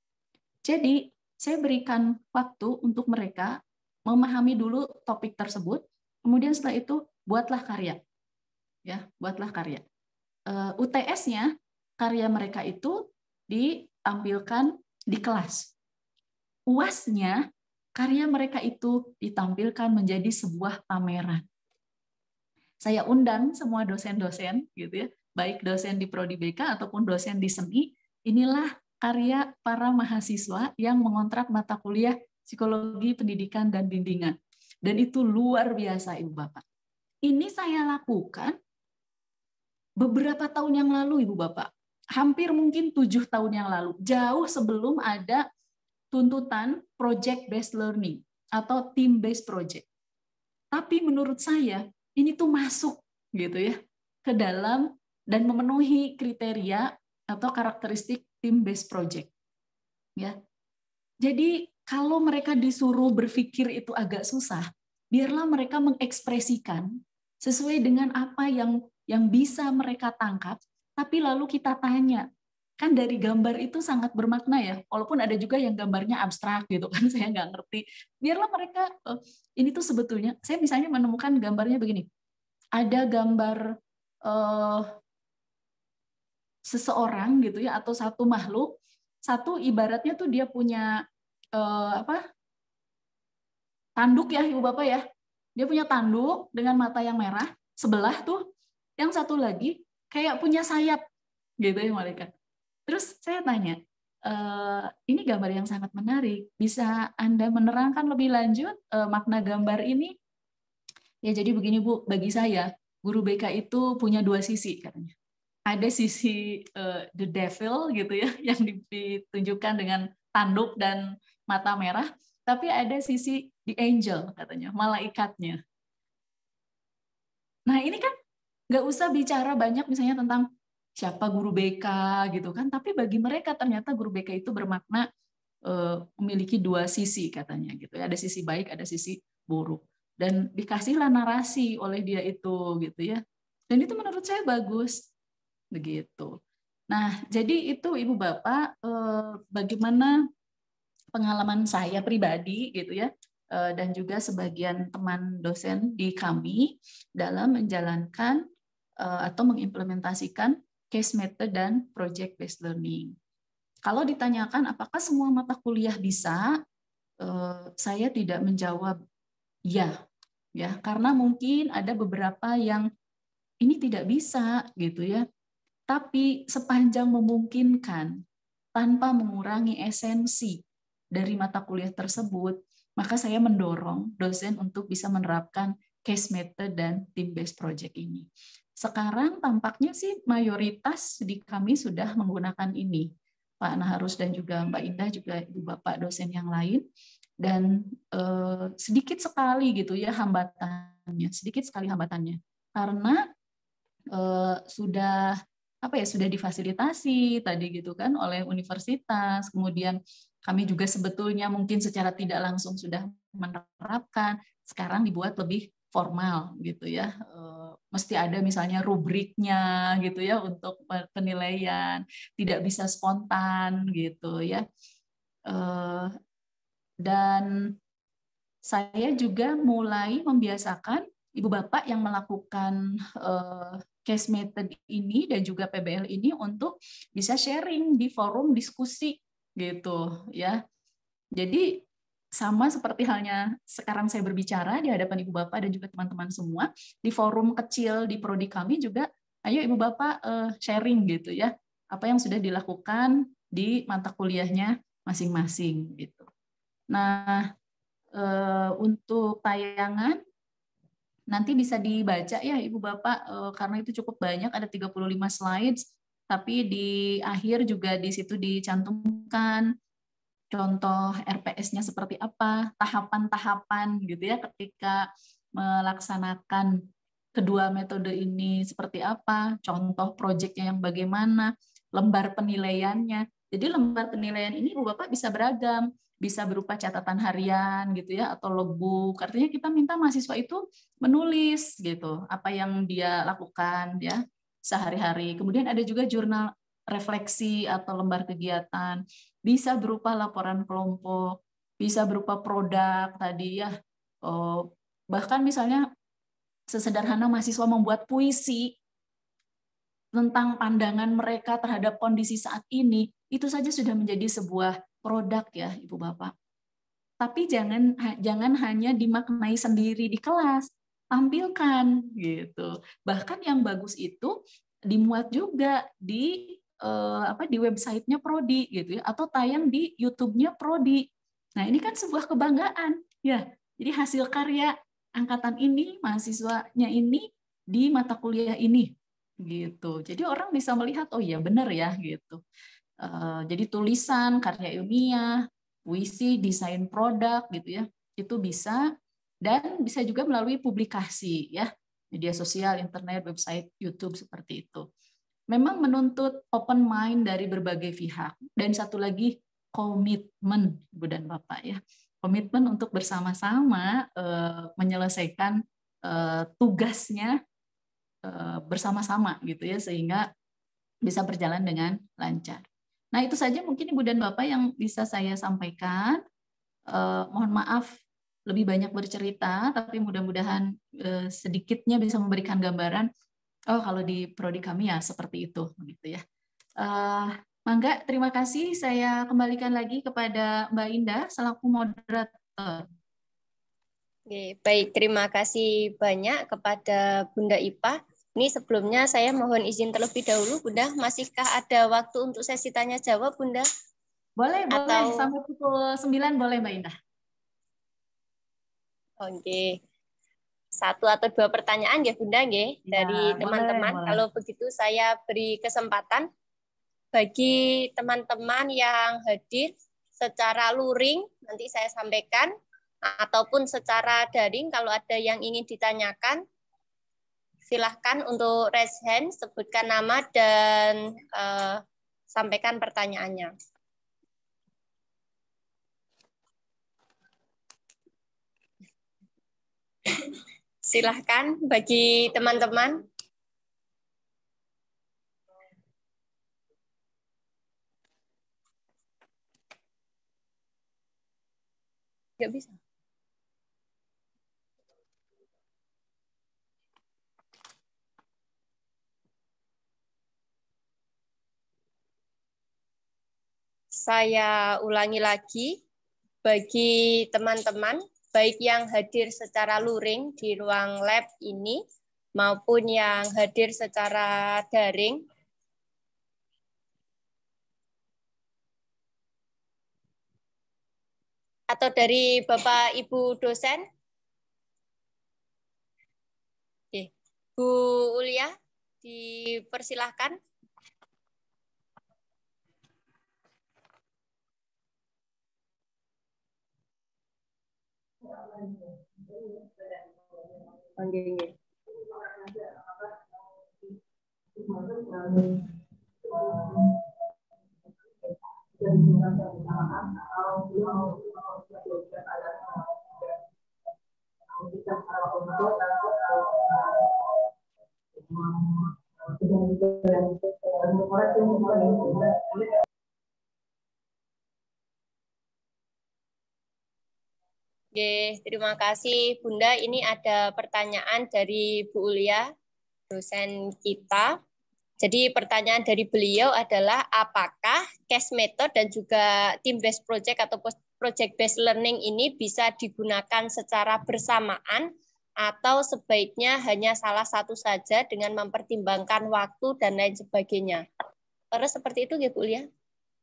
Jadi, saya berikan waktu untuk mereka memahami dulu topik tersebut, kemudian setelah itu buatlah karya. Ya, buatlah karya. UTS-nya, karya mereka itu ditampilkan di kelas. UAS-nya, karya mereka itu ditampilkan menjadi sebuah pameran. Saya undang semua dosen-dosen, gitu ya, baik dosen di Prodi BK ataupun dosen di seni. Inilah karya para mahasiswa yang mengontrak mata kuliah Psikologi Pendidikan dan Bimbingan. Dan itu luar biasa, Ibu Bapak. Ini saya lakukan beberapa tahun yang lalu, Ibu Bapak. Hampir mungkin 7 tahun yang lalu. Jauh sebelum ada tuntutan project-based learning atau team-based project. Tapi menurut saya, ini tuh masuk gitu ya ke dalam dan memenuhi kriteria atau karakteristik team-based project. Ya. Jadi kalau mereka disuruh berpikir itu agak susah, biarlah mereka mengekspresikan sesuai dengan apa yang bisa mereka tangkap, tapi lalu kita tanya. Kan dari gambar itu sangat bermakna ya, walaupun ada juga yang gambarnya abstrak gitu kan, saya nggak ngerti. Biarlah mereka, ini tuh sebetulnya, saya misalnya menemukan gambarnya begini, ada gambar seseorang gitu ya, atau satu makhluk, satu ibaratnya tuh dia punya tanduk ya Ibu Bapak ya, dia punya tanduk dengan mata yang merah, sebelah tuh, yang satu lagi kayak punya sayap gitu ya malaikat. Terus saya tanya, ini gambar yang sangat menarik. Bisa Anda menerangkan lebih lanjut makna gambar ini? Ya, jadi begini Bu, bagi saya guru BK itu punya dua sisi katanya. Ada sisi the devil gitu ya, yang ditunjukkan dengan tanduk dan mata merah, tapi ada sisi the angel katanya, malaikatnya. Nah ini kan nggak usah bicara banyak misalnya tentang siapa guru BK gitu kan, tapi bagi mereka ternyata guru BK itu bermakna memiliki dua sisi katanya gitu ya, ada sisi baik, ada sisi buruk, dan dikasihlah narasi oleh dia itu gitu ya, dan itu menurut saya bagus begitu. Nah jadi itu Ibu Bapak bagaimana pengalaman saya pribadi gitu ya, dan juga sebagian teman dosen di kami dalam menjalankan atau mengimplementasikan case method dan project based learning. Kalau ditanyakan apakah semua mata kuliah bisa, saya tidak menjawab ya, karena mungkin ada beberapa yang ini tidak bisa gitu ya. Tapi sepanjang memungkinkan tanpa mengurangi esensi dari mata kuliah tersebut, maka saya mendorong dosen untuk bisa menerapkan case method dan team based project ini. Sekarang tampaknya sih mayoritas di kami sudah menggunakan ini. Pak Naharus dan juga Mbak Indah, juga Ibu Bapak dosen yang lain, dan sedikit sekali gitu ya hambatannya, sedikit sekali hambatannya, karena sudah sudah difasilitasi tadi gitu kan oleh universitas, kemudian kami juga sebetulnya mungkin secara tidak langsung sudah menerapkan, sekarang dibuat lebih formal gitu ya, mesti ada misalnya rubriknya gitu ya untuk penilaian, tidak bisa spontan gitu ya, dan saya juga mulai membiasakan Ibu Bapak yang melakukan case method ini dan juga PBL ini untuk bisa sharing di forum diskusi gitu ya. Jadi sama seperti halnya sekarang saya berbicara di hadapan Ibu Bapak dan juga teman-teman semua, di forum kecil di prodi kami juga, ayo Ibu Bapak sharing gitu ya, apa yang sudah dilakukan di mata kuliahnya masing-masing gitu. Nah, untuk tayangan nanti bisa dibaca ya Ibu Bapak, karena itu cukup banyak, ada 35 slides, tapi di akhir juga di situ dicantumkan contoh RPS-nya seperti apa, tahapan-tahapan gitu ya ketika melaksanakan kedua metode ini seperti apa, contoh proyeknya yang bagaimana, lembar penilaiannya. Jadi lembar penilaian ini Ibu Bapak bisa beragam, bisa berupa catatan harian gitu ya atau logbook. Artinya kita minta mahasiswa itu menulis gitu apa yang dia lakukan ya sehari-hari. Kemudian ada juga jurnal refleksi atau lembar kegiatan, bisa berupa laporan kelompok, bisa berupa produk tadi ya. Bahkan misalnya sesederhana mahasiswa membuat puisi tentang pandangan mereka terhadap kondisi saat ini, itu saja sudah menjadi sebuah produk ya Ibu Bapak. Tapi jangan hanya dimaknai sendiri di kelas, tampilkan gitu. Bahkan yang bagus itu dimuat juga di di websitenya Prodi gitu ya, atau tayang di YouTube-nya Prodi. Nah ini kan sebuah kebanggaan ya. Jadi hasil karya angkatan ini, mahasiswanya ini di mata kuliah ini gitu. Jadi orang bisa melihat oh iya benar ya gitu. Jadi tulisan, karya ilmiah, puisi, desain produk gitu ya, itu bisa, dan bisa juga melalui publikasi ya, media sosial, internet, website, YouTube seperti itu. Memang menuntut open mind dari berbagai pihak, dan satu lagi komitmen Ibu dan Bapak ya, komitmen untuk bersama-sama menyelesaikan tugasnya bersama-sama gitu ya, sehingga bisa berjalan dengan lancar. Nah, itu saja mungkin Ibu dan Bapak yang bisa saya sampaikan. Mohon maaf lebih banyak bercerita, tapi mudah-mudahan sedikitnya bisa memberikan gambaran, oh kalau di prodi kami ya seperti itu. Gitu ya. Mangga, terima kasih. Saya kembalikan lagi kepada Mbak Indah selaku moderator. Oke, baik, terima kasih banyak kepada Bunda Ipa. Ini sebelumnya saya mohon izin terlebih dahulu, Bunda. Masihkah ada waktu untuk sesi tanya jawab, Bunda? Boleh. Sampai pukul 9 boleh, Mbak Indah. Oke. satu atau dua pertanyaan ya Bunda nggih dari Ya, teman-teman. boleh. Kalau begitu saya beri kesempatan bagi teman-teman yang hadir secara luring, nanti saya sampaikan, ataupun secara daring kalau ada yang ingin ditanyakan, silahkan untuk raise hand, sebutkan nama dan sampaikan pertanyaannya. Silahkan bagi teman-teman. Nggak bisa. Saya ulangi lagi, bagi teman-teman, baik yang hadir secara luring di ruang lab ini, maupun yang hadir secara daring, atau dari Bapak Ibu dosen. Oke. Bu Ulia, dipersilahkan. Oke, terima kasih Bunda. Ini ada pertanyaan dari Bu Ulia, dosen kita. Jadi pertanyaan dari beliau adalah apakah case method dan juga team based project atau project based learning ini bisa digunakan secara bersamaan atau sebaiknya hanya salah satu saja dengan mempertimbangkan waktu dan lain sebagainya. Terus seperti itu ya Bu Ulia?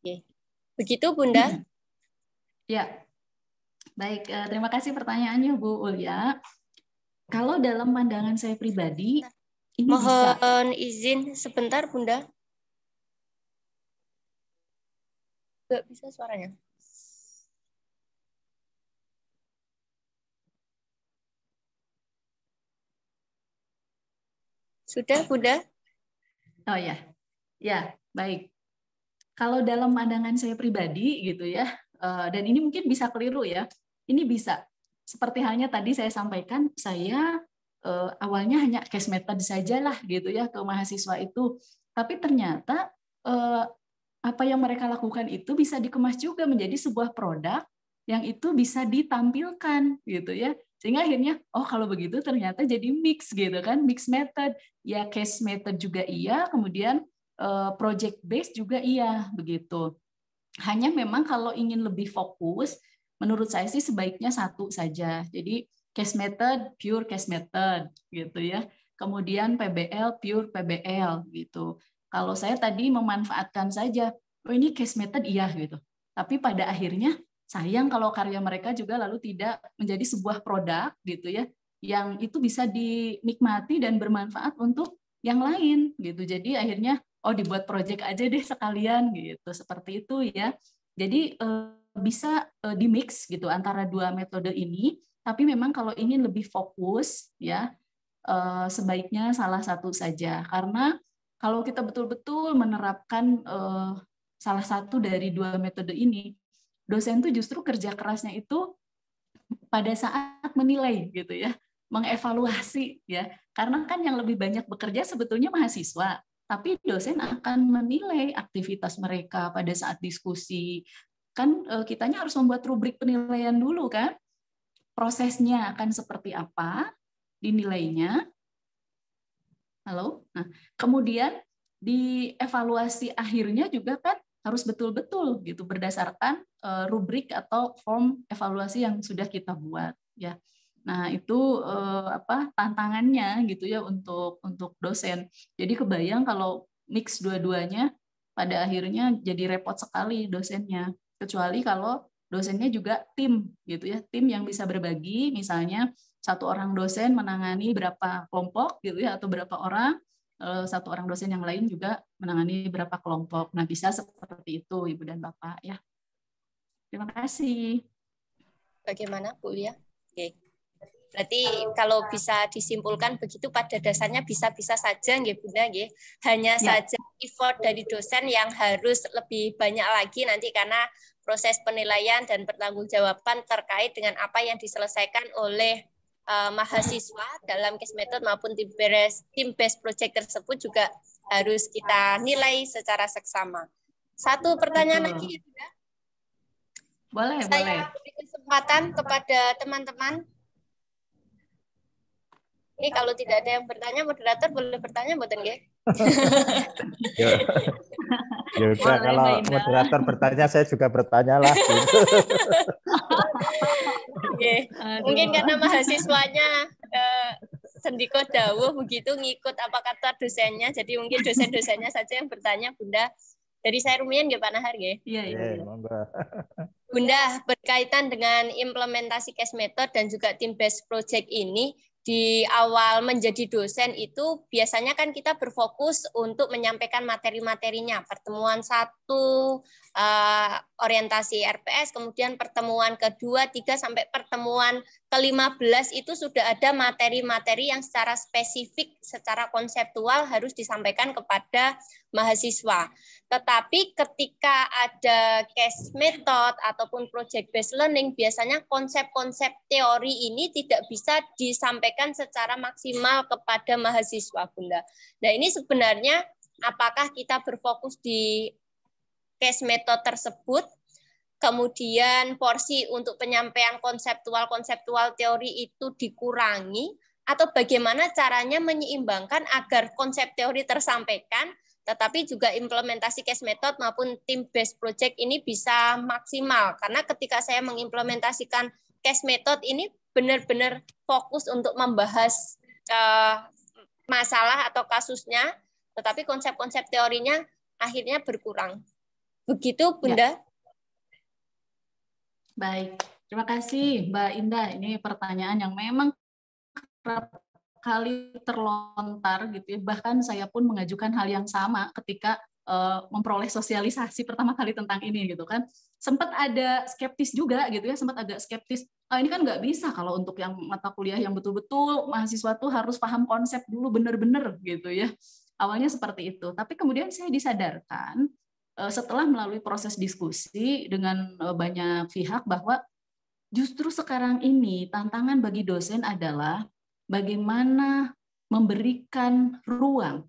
Oke. Begitu Bunda? Ya. Baik, terima kasih pertanyaannya Bu Ulia. Kalau dalam pandangan saya pribadi, ini bisa. Mohon izin sebentar Bunda. Nggak bisa suaranya. Sudah Bunda? Oh ya, ya baik. Kalau dalam pandangan saya pribadi gitu ya, dan ini mungkin bisa keliru ya, ini bisa. Seperti halnya tadi saya sampaikan, saya awalnya hanya case method saja lah gitu ya ke mahasiswa itu. Tapi ternyata apa yang mereka lakukan itu bisa dikemas juga menjadi sebuah produk yang itu bisa ditampilkan gitu ya. Sehingga akhirnya, oh kalau begitu ternyata jadi mix gitu kan, mix method. Ya case method juga iya, kemudian project based juga iya begitu. Hanya memang kalau ingin lebih fokus, menurut saya sih sebaiknya satu saja. Jadi case method, pure case method gitu ya. Kemudian PBL, pure PBL gitu. Kalau saya tadi memanfaatkan saja, oh ini case method iya gitu. Tapi pada akhirnya sayang kalau karya mereka juga lalu tidak menjadi sebuah produk gitu ya, yang itu bisa dinikmati dan bermanfaat untuk yang lain gitu. Jadi akhirnya oh dibuat project aja deh sekalian gitu, seperti itu ya. Jadi bisa di mix gitu antara dua metode ini, tapi memang kalau ingin lebih fokus ya sebaiknya salah satu saja, karena kalau kita betul-betul menerapkan salah satu dari dua metode ini, dosen tuh justru kerja kerasnya itu pada saat menilai gitu ya, mengevaluasi ya, karena kan yang lebih banyak bekerja sebetulnya mahasiswa, tapi dosen akan menilai aktivitas mereka pada saat diskusi. Kan kitanya harus membuat rubrik penilaian dulu kan, prosesnya akan seperti apa dinilainya. Halo. Nah, kemudian di evaluasi akhirnya juga kan harus betul-betul gitu berdasarkan rubrik atau form evaluasi yang sudah kita buat ya. Nah, itu tantangannya gitu ya untuk dosen. Jadi kebayang kalau mix dua-duanya pada akhirnya jadi repot sekali dosennya. Kecuali kalau dosennya juga tim gitu ya, tim yang bisa berbagi, misalnya satu orang dosen menangani berapa kelompok gitu ya, atau berapa orang, satu orang dosen yang lain juga menangani berapa kelompok. Nah, bisa seperti itu Ibu dan Bapak ya. Terima kasih. Bagaimana Bu ya? Oke. Berarti kalau bisa disimpulkan begitu, pada dasarnya bisa-bisa saja nggih Bunda nggih. Hanya saja effort dari dosen yang harus lebih banyak lagi nanti, karena proses penilaian dan pertanggungjawaban terkait dengan apa yang diselesaikan oleh mahasiswa dalam case method maupun tim based project tersebut juga harus kita nilai secara seksama. Satu pertanyaan lagi ya Bunda. Boleh. Saya beri kesempatan kepada teman-teman. Ini kalau tidak ada yang bertanya, moderator boleh bertanya, mboten nggih? Ya udah, kalau moderator bertanya, saya juga bertanya lah. Gitu. Mungkin karena mahasiswanya sendiko dawuh begitu, ngikut apa kata dosennya, jadi mungkin dosen-dosennya saja yang bertanya, Bunda. Dari saya Rumian nggih Pak Nahar nggih? Iya. Bunda, berkaitan dengan implementasi case method dan juga tim based project ini, di awal menjadi dosen itu biasanya kan kita berfokus untuk menyampaikan materi-materinya. Pertemuan 1 orientasi RPS, kemudian pertemuan kedua, 3 sampai pertemuan ke-15 itu sudah ada materi-materi yang secara spesifik, secara konseptual harus disampaikan kepada mahasiswa. Tetapi ketika ada case method ataupun project based learning, biasanya konsep-konsep teori ini tidak bisa disampaikan secara maksimal kepada mahasiswa, Bunda. Nah, ini sebenarnya apakah kita berfokus di case method tersebut, kemudian porsi untuk penyampaian konseptual teori itu dikurangi, atau bagaimana caranya menyeimbangkan agar konsep teori tersampaikan, tetapi juga implementasi case method maupun team based project ini bisa maksimal. Karena ketika saya mengimplementasikan case method ini benar-benar fokus untuk membahas masalah atau kasusnya, tetapi konsep-konsep teorinya akhirnya berkurang. Begitu, Bunda. Ya. Baik, terima kasih Mbak Indah. Ini pertanyaan yang memang kerap kali terlontar gitu ya. Bahkan saya pun mengajukan hal yang sama ketika memperoleh sosialisasi pertama kali tentang ini gitu kan. Sempat ada skeptis juga gitu ya, sempat agak skeptis. Ini kan nggak bisa kalau untuk yang mata kuliah yang betul-betul mahasiswa tuh harus paham konsep dulu bener-bener gitu ya. Awalnya seperti itu. Tapi kemudian saya disadarkan setelah melalui proses diskusi dengan banyak pihak bahwa justru sekarang ini tantangan bagi dosen adalah bagaimana memberikan ruang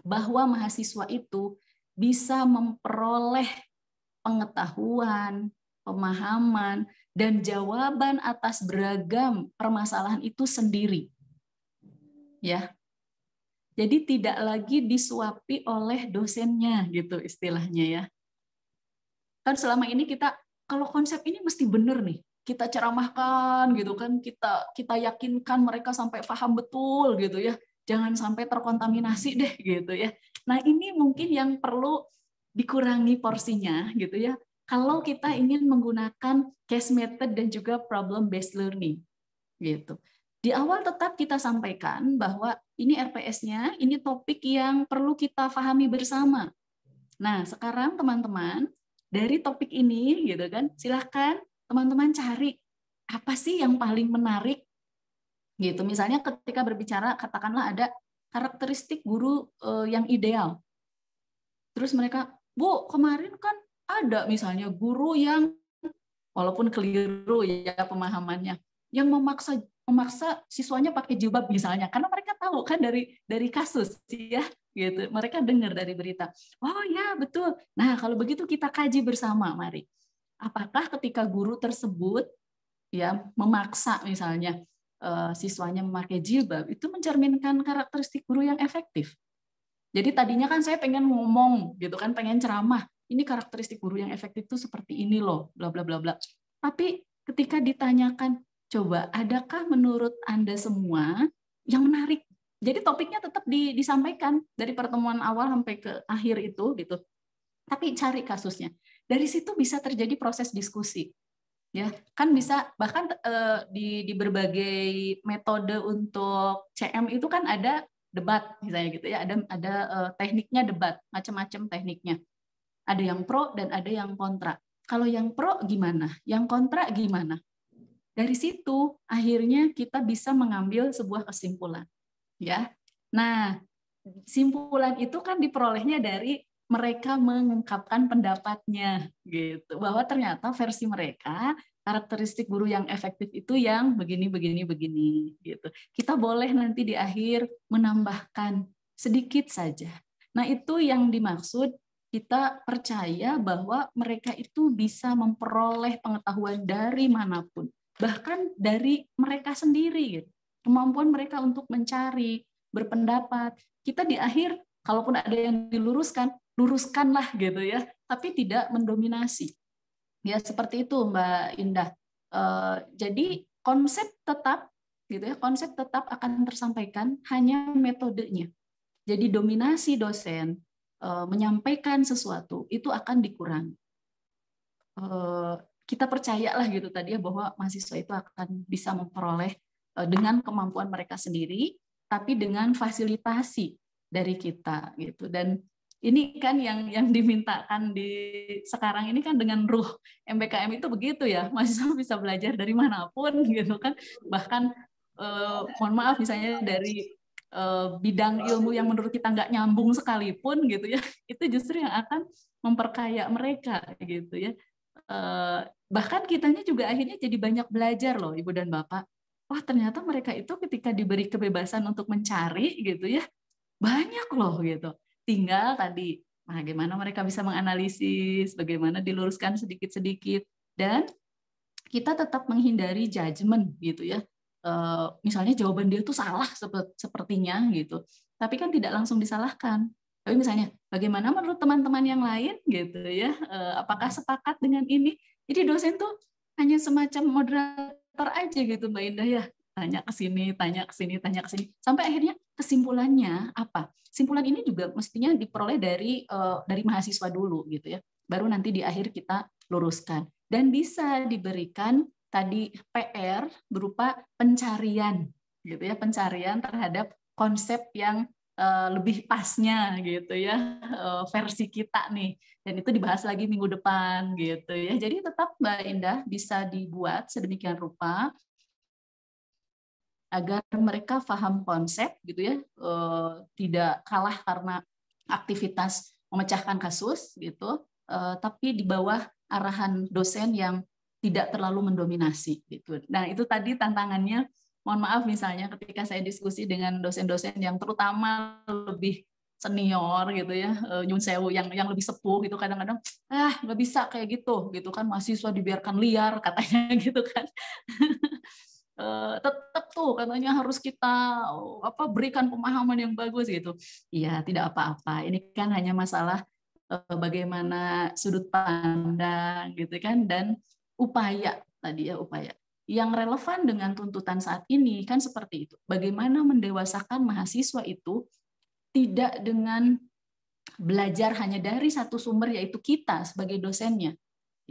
bahwa mahasiswa itu bisa memperoleh pengetahuan, pemahaman, dan jawaban atas beragam permasalahan itu sendiri. Ya. Jadi tidak lagi disuapi oleh dosennya gitu istilahnya ya. Kan selama ini kita kalau konsep ini mesti benar nih, kita ceramahkan gitu kan, kita yakinkan mereka sampai paham betul gitu ya. Jangan sampai terkontaminasi deh gitu ya. Nah, ini mungkin yang perlu dikurangi porsinya gitu ya. Kalau kita ingin menggunakan case method dan juga problem based learning gitu. Di awal tetap kita sampaikan bahwa ini RPS-nya, ini topik yang perlu kita pahami bersama. Nah, sekarang teman-teman, dari topik ini gitu kan, silahkan teman-teman cari apa sih yang paling menarik gitu. Misalnya ketika berbicara, katakanlah ada karakteristik guru yang ideal. Terus mereka, Bu, kemarin kan ada misalnya guru yang walaupun keliru ya pemahamannya, yang memaksa siswanya pakai jilbab misalnya, karena mereka tahu kan dari kasus ya gitu, mereka dengar dari berita, oh ya betul. Nah kalau begitu kita kaji bersama, mari apakah ketika guru tersebut ya memaksa misalnya siswanya memakai jilbab itu mencerminkan karakteristik guru yang efektif. Jadi tadinya kan saya pengen ngomong gitu kan, pengen ceramah, ini karakteristik guru yang efektif itu seperti ini loh, bla bla bla bla. Tapi ketika ditanyakan, coba adakah menurut Anda semua yang menarik? Jadi topiknya tetap disampaikan dari pertemuan awal sampai ke akhir itu gitu. tapi cari kasusnya. Dari situ bisa terjadi proses diskusi. Ya, kan bisa bahkan di berbagai metode untuk CM itu kan ada debat misalnya gitu ya, ada tekniknya debat, macam-macam tekniknya. Ada yang pro dan ada yang kontra. Kalau yang pro gimana? Yang kontra gimana? Dari situ akhirnya kita bisa mengambil sebuah kesimpulan. Ya. Nah, simpulan itu kan diperolehnya dari mereka mengungkapkan pendapatnya gitu, bahwa ternyata versi mereka karakteristik guru yang efektif itu yang begini gitu. Kita boleh nanti di akhir menambahkan sedikit saja. Nah, itu yang dimaksud kita percaya bahwa mereka itu bisa memperoleh pengetahuan dari manapun, bahkan dari mereka sendiri gitu. Kemampuan mereka untuk mencari, berpendapat. Kita di akhir kalaupun ada yang diluruskan, luruskanlah gitu ya, tapi tidak mendominasi. Ya seperti itu Mbak Indah. Jadi konsep tetap gitu ya, konsep tetap akan tersampaikan, hanya metodenya. Jadi dominasi dosen menyampaikan sesuatu itu akan dikurangi. Kita percayalah gitu tadi ya, bahwa mahasiswa itu akan bisa memperoleh dengan kemampuan mereka sendiri, tapi dengan fasilitasi dari kita gitu. Dan ini kan yang dimintakan di sekarang ini kan dengan ruh MBKM itu begitu ya, mahasiswa bisa belajar dari manapun gitu kan, bahkan mohon maaf misalnya dari bidang ilmu yang menurut kita nggak nyambung sekalipun gitu ya, itu justru yang akan memperkaya mereka gitu ya. Bahkan kitanya juga akhirnya jadi banyak belajar loh Ibu dan Bapak. Wah ternyata mereka itu ketika diberi kebebasan untuk mencari gitu ya, banyak loh gitu. Tinggal tadi bagaimana mereka bisa menganalisis, bagaimana diluruskan sedikit-sedikit, dan kita tetap menghindari judgement gitu ya. Misalnya jawaban dia itu salah sepertinya gitu, tapi kan tidak langsung disalahkan. Tapi misalnya bagaimana menurut teman-teman yang lain gitu ya, apakah sepakat dengan ini? Jadi dosen tuh hanya semacam moderator aja gitu Mbak Indah ya, tanya ke sini, tanya ke sini, tanya ke sini, sampai akhirnya kesimpulannya apa? Kesimpulan ini juga mestinya diperoleh dari mahasiswa dulu gitu ya, baru nanti di akhir kita luruskan, dan bisa diberikan tadi PR berupa pencarian gitu ya, pencarian terhadap konsep yang lebih pasnya gitu ya, versi kita nih, dan itu dibahas lagi minggu depan gitu ya. Jadi tetap Mbak Indah bisa dibuat sedemikian rupa agar mereka paham konsep gitu ya, tidak kalah karena aktivitas memecahkan kasus gitu, tapi di bawah arahan dosen yang tidak terlalu mendominasi gitu. Nah itu tadi tantangannya. Mohon maaf misalnya ketika saya diskusi dengan dosen-dosen yang terutama lebih senior gitu ya, nyun sewu yang lebih sepuh gitu, kadang-kadang nggak bisa kayak gitu kan, mahasiswa dibiarkan liar katanya gitu kan. Tetap tuh katanya harus kita berikan pemahaman yang bagus gitu. Iya, tidak apa-apa. Ini kan hanya masalah bagaimana sudut pandang gitu kan, dan upaya tadi ya, upaya yang relevan dengan tuntutan saat ini kan seperti itu. Bagaimana mendewasakan mahasiswa itu tidak dengan belajar hanya dari satu sumber yaitu kita sebagai dosennya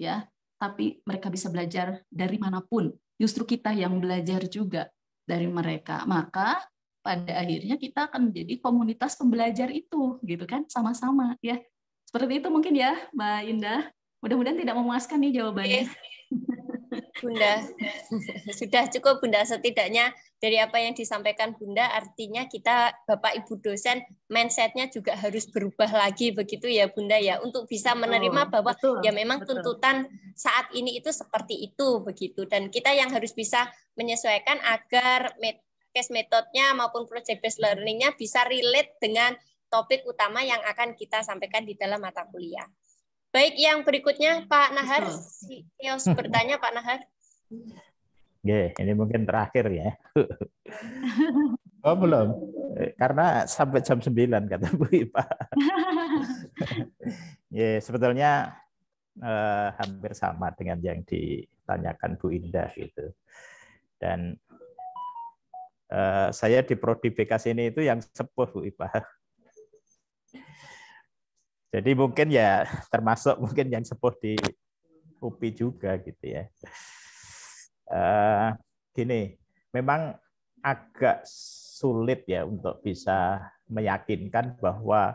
ya, tapi mereka bisa belajar dari manapun. Justru kita yang belajar juga dari mereka. Maka pada akhirnya kita akan menjadi komunitas pembelajar itu gitu kan, sama-sama ya. Seperti itu mungkin ya Mbak Indah. Mudah-mudahan tidak memuaskan nih jawabannya. Bunda, sudah cukup Bunda, setidaknya dari apa yang disampaikan Bunda, artinya kita Bapak Ibu dosen mindset-nya juga harus berubah lagi begitu ya Bunda ya, untuk bisa menerima bahwa ya memang tuntutan saat ini itu seperti itu begitu, dan kita yang harus bisa menyesuaikan agar case metodenya maupun project based learning-nya bisa relate dengan topik utama yang akan kita sampaikan di dalam mata kuliah. Baik, yang berikutnya Pak Nahar, Sios bertanya Pak Nahar. Ini mungkin terakhir ya. Oh belum, karena sampai jam 9 kata Bu Ipa. Sebetulnya hampir sama dengan yang ditanyakan Bu Indah gitu. Dan saya di Prodi BK ini itu yang sepuh Bu Ipa. Jadi mungkin ya termasuk mungkin yang sepuh di UPI juga gitu ya. Gini, memang agak sulit ya untuk bisa meyakinkan bahwa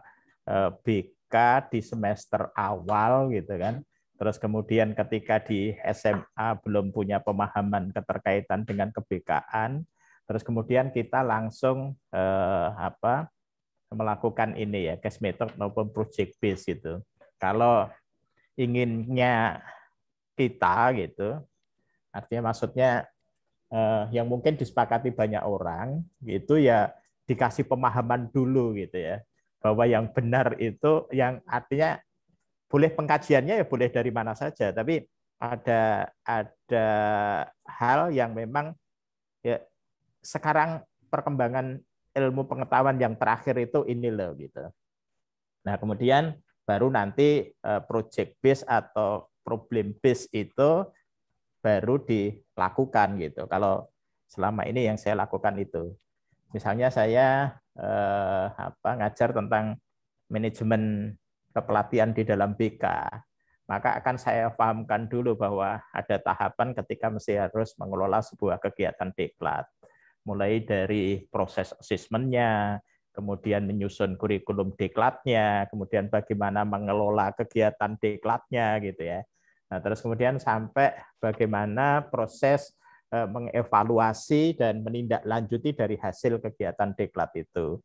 BK di semester awal gitu kan. Terus kemudian ketika di SMA belum punya pemahaman keterkaitan dengan keBK-an, terus kemudian kita langsung melakukan ini ya, case method maupun project base gitu. Kalau inginnya kita gitu, artinya maksudnya yang mungkin disepakati banyak orang itu ya dikasih pemahaman dulu gitu ya, bahwa yang benar itu yang artinya boleh pengkajiannya ya boleh dari mana saja, tapi ada hal yang memang ya sekarang perkembangan ilmu pengetahuan yang terakhir itu ini loh gitu. Nah, kemudian baru nanti project base atau problem base itu baru dilakukan gitu. Kalau selama ini yang saya lakukan itu, misalnya saya ngajar tentang manajemen kepelatihan di dalam BK, maka akan saya pahamkan dulu bahwa ada tahapan ketika mesti harus mengelola sebuah kegiatan diklat, mulai dari proses asesmennya, kemudian menyusun kurikulum diklatnya, kemudian bagaimana mengelola kegiatan diklatnya gitu ya. Nah, terus kemudian sampai bagaimana proses mengevaluasi dan menindaklanjuti dari hasil kegiatan diklat itu.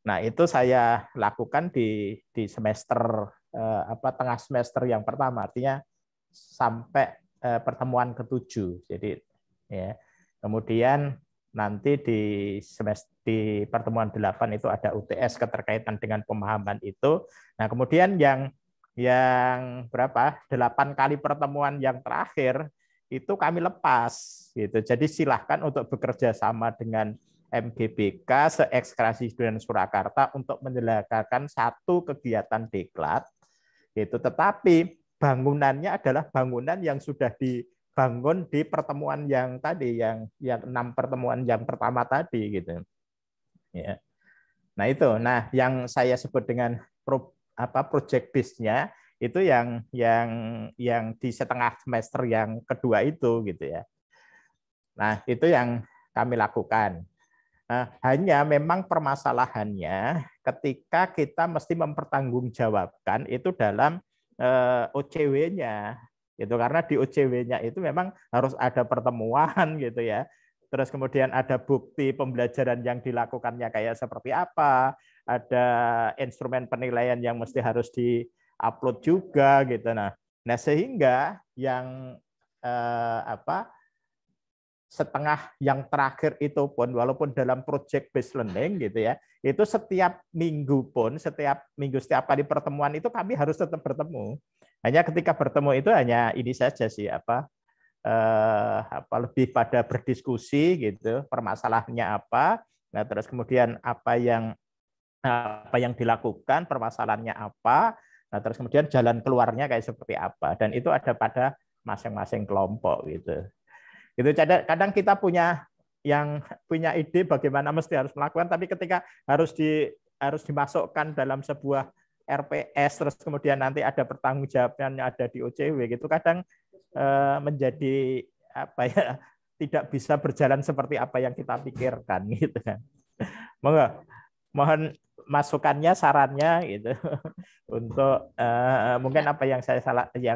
Nah, itu saya lakukan di semester tengah semester yang pertama, artinya sampai pertemuan ke-7. Jadi ya. Kemudian nanti di pertemuan 8 itu ada UTS keterkaitan dengan pemahaman itu. Nah, kemudian yang berapa? 8 kali pertemuan yang terakhir itu kami lepas gitu. Jadi silahkan untuk bekerja sama dengan MGBK se-Ekskrasi Student Surakarta untuk menyelenggarakan satu kegiatan diklat gitu. Tetapi bangunannya adalah bangunan yang sudah dibangun di pertemuan yang tadi, yang 6 pertemuan yang pertama tadi gitu. Ya. Nah itu, yang saya sebut dengan project base-nya itu yang di setengah semester yang kedua itu gitu ya. Nah itu yang kami lakukan. Hanya memang permasalahannya ketika kita mesti mempertanggungjawabkan itu dalam OCW-nya gitu, karena di OCW-nya itu memang harus ada pertemuan gitu ya, terus kemudian ada bukti pembelajaran yang dilakukannya kayak seperti apa, ada instrumen penilaian yang mesti harus di-upload juga gitu. Nah sehingga yang setengah yang terakhir itu pun, walaupun dalam project based learning gitu ya, itu setiap minggu setiap kali pertemuan itu kami harus tetap bertemu. Hanya ketika bertemu itu hanya ini saja sih lebih pada berdiskusi gitu, permasalahannya apa, nah terus kemudian apa yang dilakukan, permasalahannya apa, nah terus kemudian jalan keluarnya kayak seperti apa, dan itu ada pada masing-masing kelompok gitu. Gitu, kadang kita punya ide bagaimana mesti harus melakukan, tapi ketika harus dimasukkan dalam sebuah RPS, terus kemudian nanti ada pertanggungjawabannya ada di OCW gitu, kadang menjadi tidak bisa berjalan seperti apa yang kita pikirkan gitu kan. Mohon masukannya, sarannya gitu untuk mungkin apa yang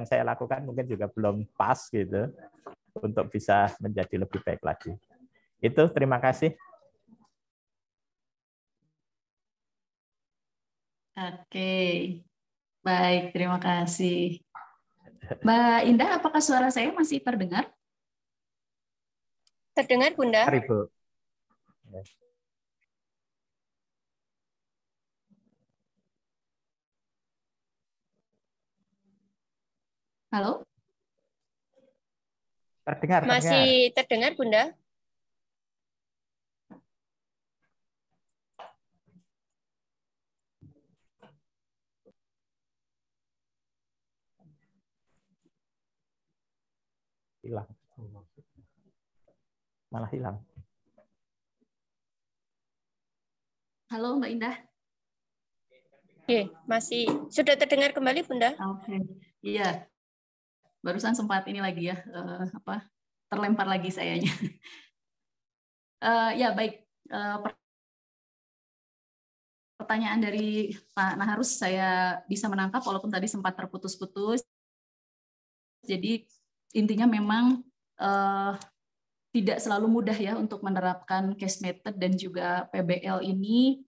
saya lakukan mungkin juga belum pas gitu, untuk bisa menjadi lebih baik lagi. Itu, terima kasih. Oke, baik, terima kasih. Mbak Indah, apakah suara saya masih terdengar? Terdengar, Bunda? Mari, Bu. Halo? Terdengar. Masih terdengar, Bunda? Hilang. Malah hilang. Halo, Mbak Indah. Oke, masih sudah terdengar kembali Bunda? Oke, iya. Barusan sempat ini lagi ya, terlempar lagi sayanya. Ya baik, pertanyaan dari Pak Naharus saya bisa menangkap walaupun tadi sempat terputus-putus. Jadi intinya memang tidak selalu mudah ya untuk menerapkan case method dan juga PBL ini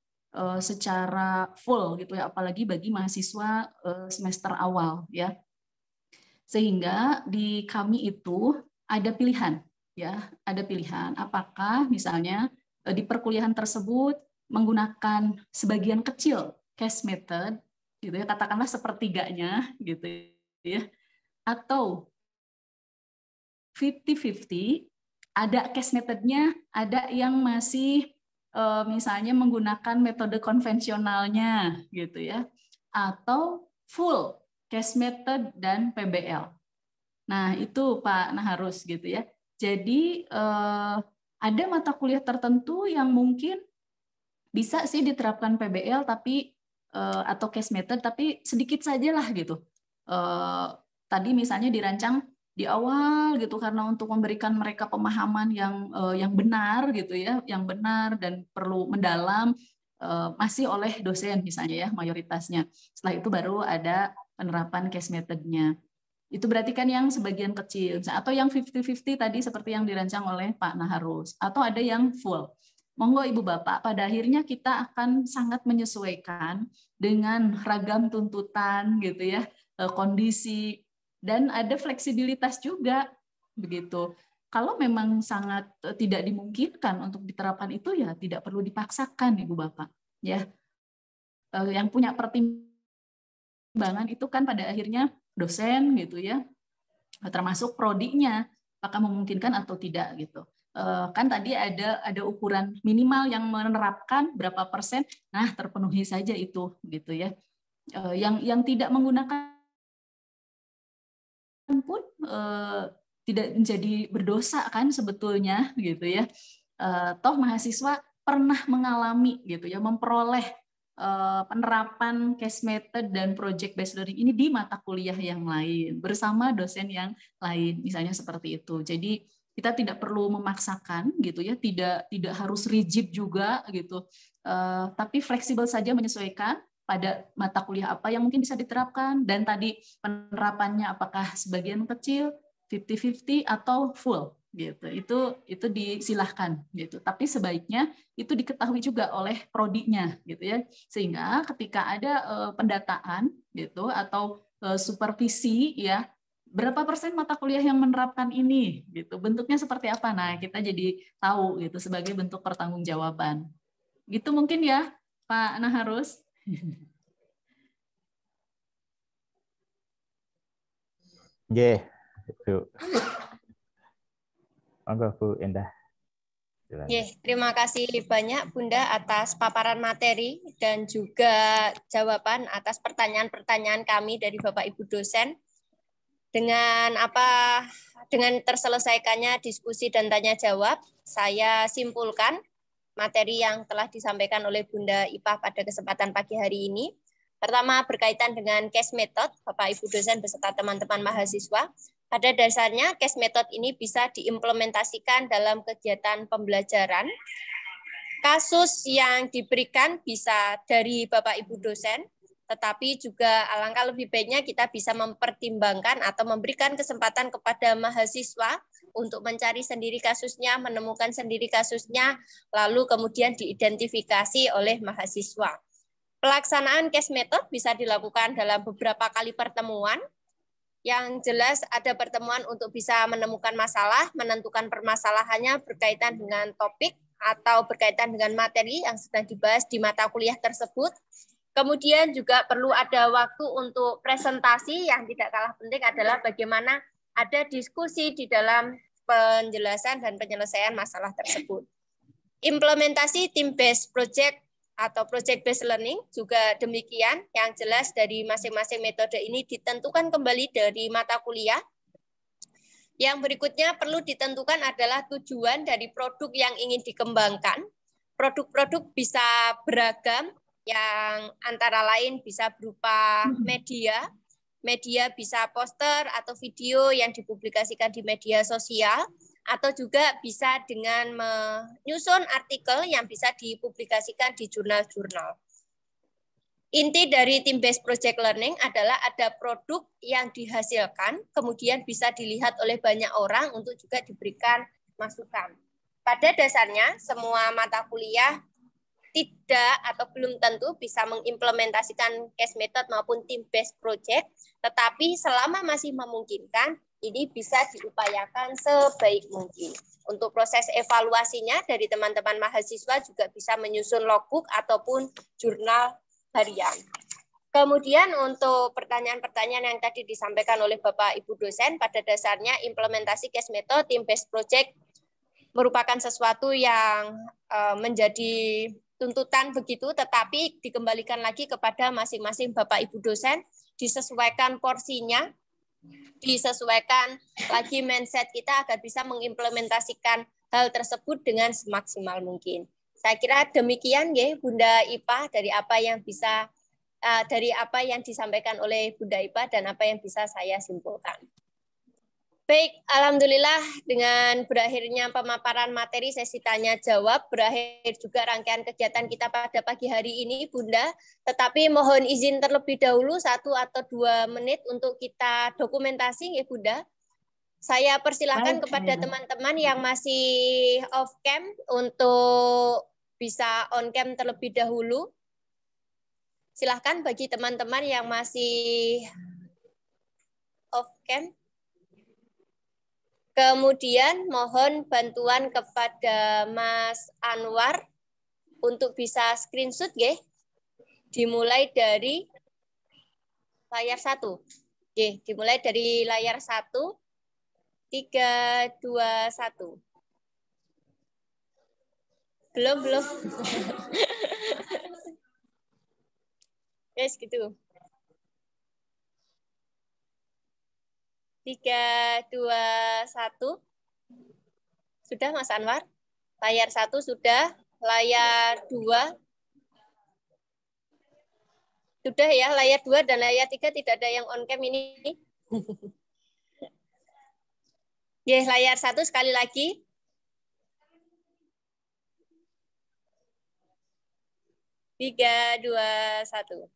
secara full gitu ya, apalagi bagi mahasiswa semester awal ya. Sehingga di kami itu ada pilihan ya, ada pilihan apakah misalnya di perkuliahan tersebut menggunakan sebagian kecil case method gitu ya, katakanlah sepertiganya gitu ya, atau 50-50, ada case methodnya, ada yang masih misalnya menggunakan metode konvensionalnya gitu ya, atau full case method dan PBL. Nah itu Pak Naharus gitu ya. Jadi ada mata kuliah tertentu yang mungkin bisa sih diterapkan PBL tapi atau case method tapi sedikit sajalah gitu. Tadi misalnya dirancang di awal gitu karena untuk memberikan mereka pemahaman yang benar gitu ya, yang benar dan perlu mendalam masih oleh dosen misalnya ya mayoritasnya. Setelah itu baru ada penerapan case methodnya. Itu berarti kan yang sebagian kecil atau yang 50-50 tadi seperti yang dirancang oleh Pak Naharus, atau ada yang full. Monggo Ibu Bapak, pada akhirnya kita akan sangat menyesuaikan dengan ragam tuntutan gitu ya, kondisi, dan ada fleksibilitas juga begitu. Kalau memang sangat tidak dimungkinkan untuk diterapkan itu ya tidak perlu dipaksakan Ibu Bapak ya. Yang punya pertimbangan itu kan pada akhirnya dosen gitu ya, termasuk prodinya apakah memungkinkan atau tidak gitu. Kan tadi ada ukuran minimal yang menerapkan berapa persen, nah terpenuhi saja itu gitu ya. Yang tidak menggunakan pun tidak menjadi berdosa kan sebetulnya gitu ya. Toh mahasiswa pernah mengalami gitu ya, memperoleh penerapan case method dan project based learning ini di mata kuliah yang lain bersama dosen yang lain misalnya seperti itu. Jadi kita tidak perlu memaksakan gitu ya, tidak harus rigid juga gitu, tapi fleksibel saja menyesuaikan pada mata kuliah apa yang mungkin bisa diterapkan dan tadi penerapannya apakah sebagian kecil 50-50 atau full gitu. Itu disilahkan gitu. Tapi sebaiknya itu diketahui juga oleh prodinya gitu ya. Sehingga ketika ada pendataan gitu atau supervisi ya, berapa persen mata kuliah yang menerapkan ini gitu, bentuknya seperti apa, nah kita jadi tahu gitu sebagai bentuk pertanggungjawaban gitu mungkin ya Pak Naharus. Yeah, Bu. Monggo Bu Endah. Terima kasih banyak Bunda atas paparan materi dan juga jawaban atas pertanyaan-pertanyaan kami dari Bapak Ibu dosen. Dengan terselesaikannya diskusi dan tanya jawab, saya simpulkan materi yang telah disampaikan oleh Bunda Ipah pada kesempatan pagi hari ini. Pertama, berkaitan dengan case method, Bapak Ibu dosen beserta teman-teman mahasiswa. Pada dasarnya, case method ini bisa diimplementasikan dalam kegiatan pembelajaran. Kasus yang diberikan bisa dari Bapak Ibu dosen, tetapi juga alangkah lebih baiknya kita bisa mempertimbangkan atau memberikan kesempatan kepada mahasiswa untuk mencari sendiri kasusnya, menemukan sendiri kasusnya, lalu kemudian diidentifikasi oleh mahasiswa. Pelaksanaan case method bisa dilakukan dalam beberapa kali pertemuan. Yang jelas ada pertemuan untuk bisa menemukan masalah, menentukan permasalahannya berkaitan dengan topik atau berkaitan dengan materi yang sedang dibahas di mata kuliah tersebut. Kemudian juga perlu ada waktu untuk presentasi, yang tidak kalah penting adalah bagaimana ada diskusi di dalam penjelasan dan penyelesaian masalah tersebut. Implementasi team-based project atau project-based learning juga demikian, yang jelas dari masing-masing metode ini ditentukan kembali dari mata kuliah. Yang berikutnya perlu ditentukan adalah tujuan dari produk yang ingin dikembangkan. Produk-produk bisa beragam, yang antara lain bisa berupa media bisa poster atau video yang dipublikasikan di media sosial, atau juga bisa dengan menyusun artikel yang bisa dipublikasikan di jurnal-jurnal. Inti dari Team-Based Project Learning adalah ada produk yang dihasilkan, kemudian bisa dilihat oleh banyak orang untuk juga diberikan masukan. Pada dasarnya, semua mata kuliah tidak atau belum tentu bisa mengimplementasikan case method maupun team-based project, tetapi selama masih memungkinkan, ini bisa diupayakan sebaik mungkin. Untuk proses evaluasinya dari teman-teman mahasiswa juga bisa menyusun logbook ataupun jurnal harian. Kemudian untuk pertanyaan-pertanyaan yang tadi disampaikan oleh Bapak Ibu dosen, pada dasarnya implementasi case method team-based project merupakan sesuatu yang menjadi tuntutan begitu, tetapi dikembalikan lagi kepada masing-masing Bapak Ibu dosen, disesuaikan porsinya, disesuaikan lagi mindset kita agar bisa mengimplementasikan hal tersebut dengan semaksimal mungkin. Saya kira demikian ya Bunda Ipa dari apa yang disampaikan oleh Bunda Ipa dan apa yang bisa saya simpulkan. Baik, alhamdulillah dengan berakhirnya pemaparan materi sesi tanya jawab, berakhir juga rangkaian kegiatan kita pada pagi hari ini Bunda, tetapi mohon izin terlebih dahulu 1 atau 2 menit untuk kita dokumentasi ya Bunda. Saya persilakan kepada teman-teman yang masih off cam untuk bisa on cam terlebih dahulu. Silahkan bagi teman-teman yang masih off cam. Kemudian mohon bantuan kepada Mas Anwar untuk bisa screenshot ya. Dimulai dari layar 1. Oke, dimulai dari layar 1. 3, 2, 1. Belum. Yes, gitu. 3, 2, 1. Sudah Mas Anwar? Layar 1 sudah, layar 2. Sudah ya, layar 2 dan layar 3 tidak ada yang on cam ini. Ya, layar 1 sekali lagi. Tiga, 2, 1.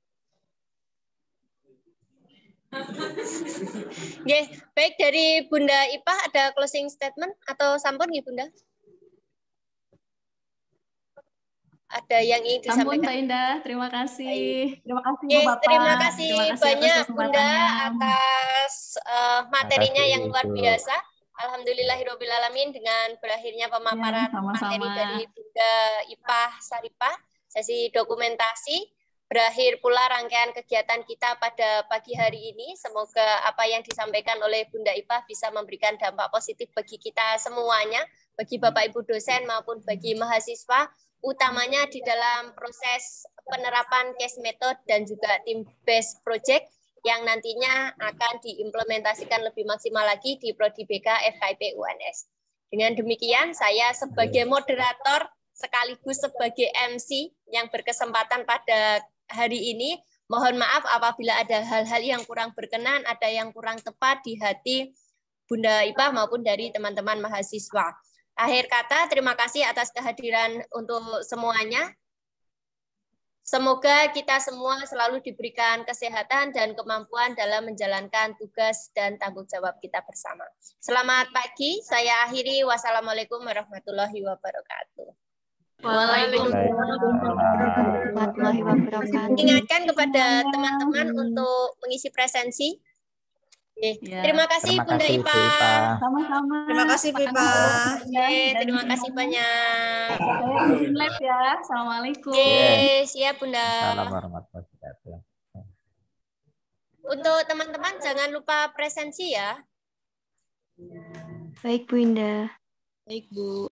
Oke, baik dari Bunda Ipa ada closing statement atau sampun nggih Bunda? Ada yang ingin disampaikan? Ampun Mbak Indah, terima kasih. Terima kasih Oke, Bu Bapak. terima kasih banyak atas Bunda kesempatannya. atas materinya yang luar Ibu. biasa. Alhamdulillahirobbilalamin dengan berakhirnya pemaparan materi dari Bunda Ipa Saripah, sesi dokumentasi. Berakhir pula rangkaian kegiatan kita pada pagi hari ini. Semoga apa yang disampaikan oleh Bunda Ipa bisa memberikan dampak positif bagi kita semuanya, bagi Bapak Ibu dosen maupun bagi mahasiswa, utamanya di dalam proses penerapan case method dan juga team-based project yang nantinya akan diimplementasikan lebih maksimal lagi di Prodi BK FKIP UNS. Dengan demikian, saya sebagai moderator sekaligus sebagai MC yang berkesempatan pada hari ini, mohon maaf apabila ada hal-hal yang kurang berkenan, ada yang kurang tepat di hati Bunda Ipa maupun dari teman-teman mahasiswa. Akhir kata, terima kasih atas kehadiran untuk semuanya. Semoga kita semua selalu diberikan kesehatan dan kemampuan dalam menjalankan tugas dan tanggung jawab kita bersama. Selamat pagi, saya akhiri. Wassalamualaikum warahmatullahi wabarakatuh. Waalaikumsalam warahmatullahi wabarakatuh. Ingatkan kepada teman-teman untuk mengisi presensi. Ya. Terima kasih Bunda Ipa. Sama-sama. Terima kasih Bu Ipa. Terima kasih banyak. Saya izin live ya. Assalamualaikum. Siap Bunda. Assalamualaikum warahmatullahi wabarakatuh. Untuk teman-teman jangan lupa presensi ya. Baik Bu Indah. Baik Bu.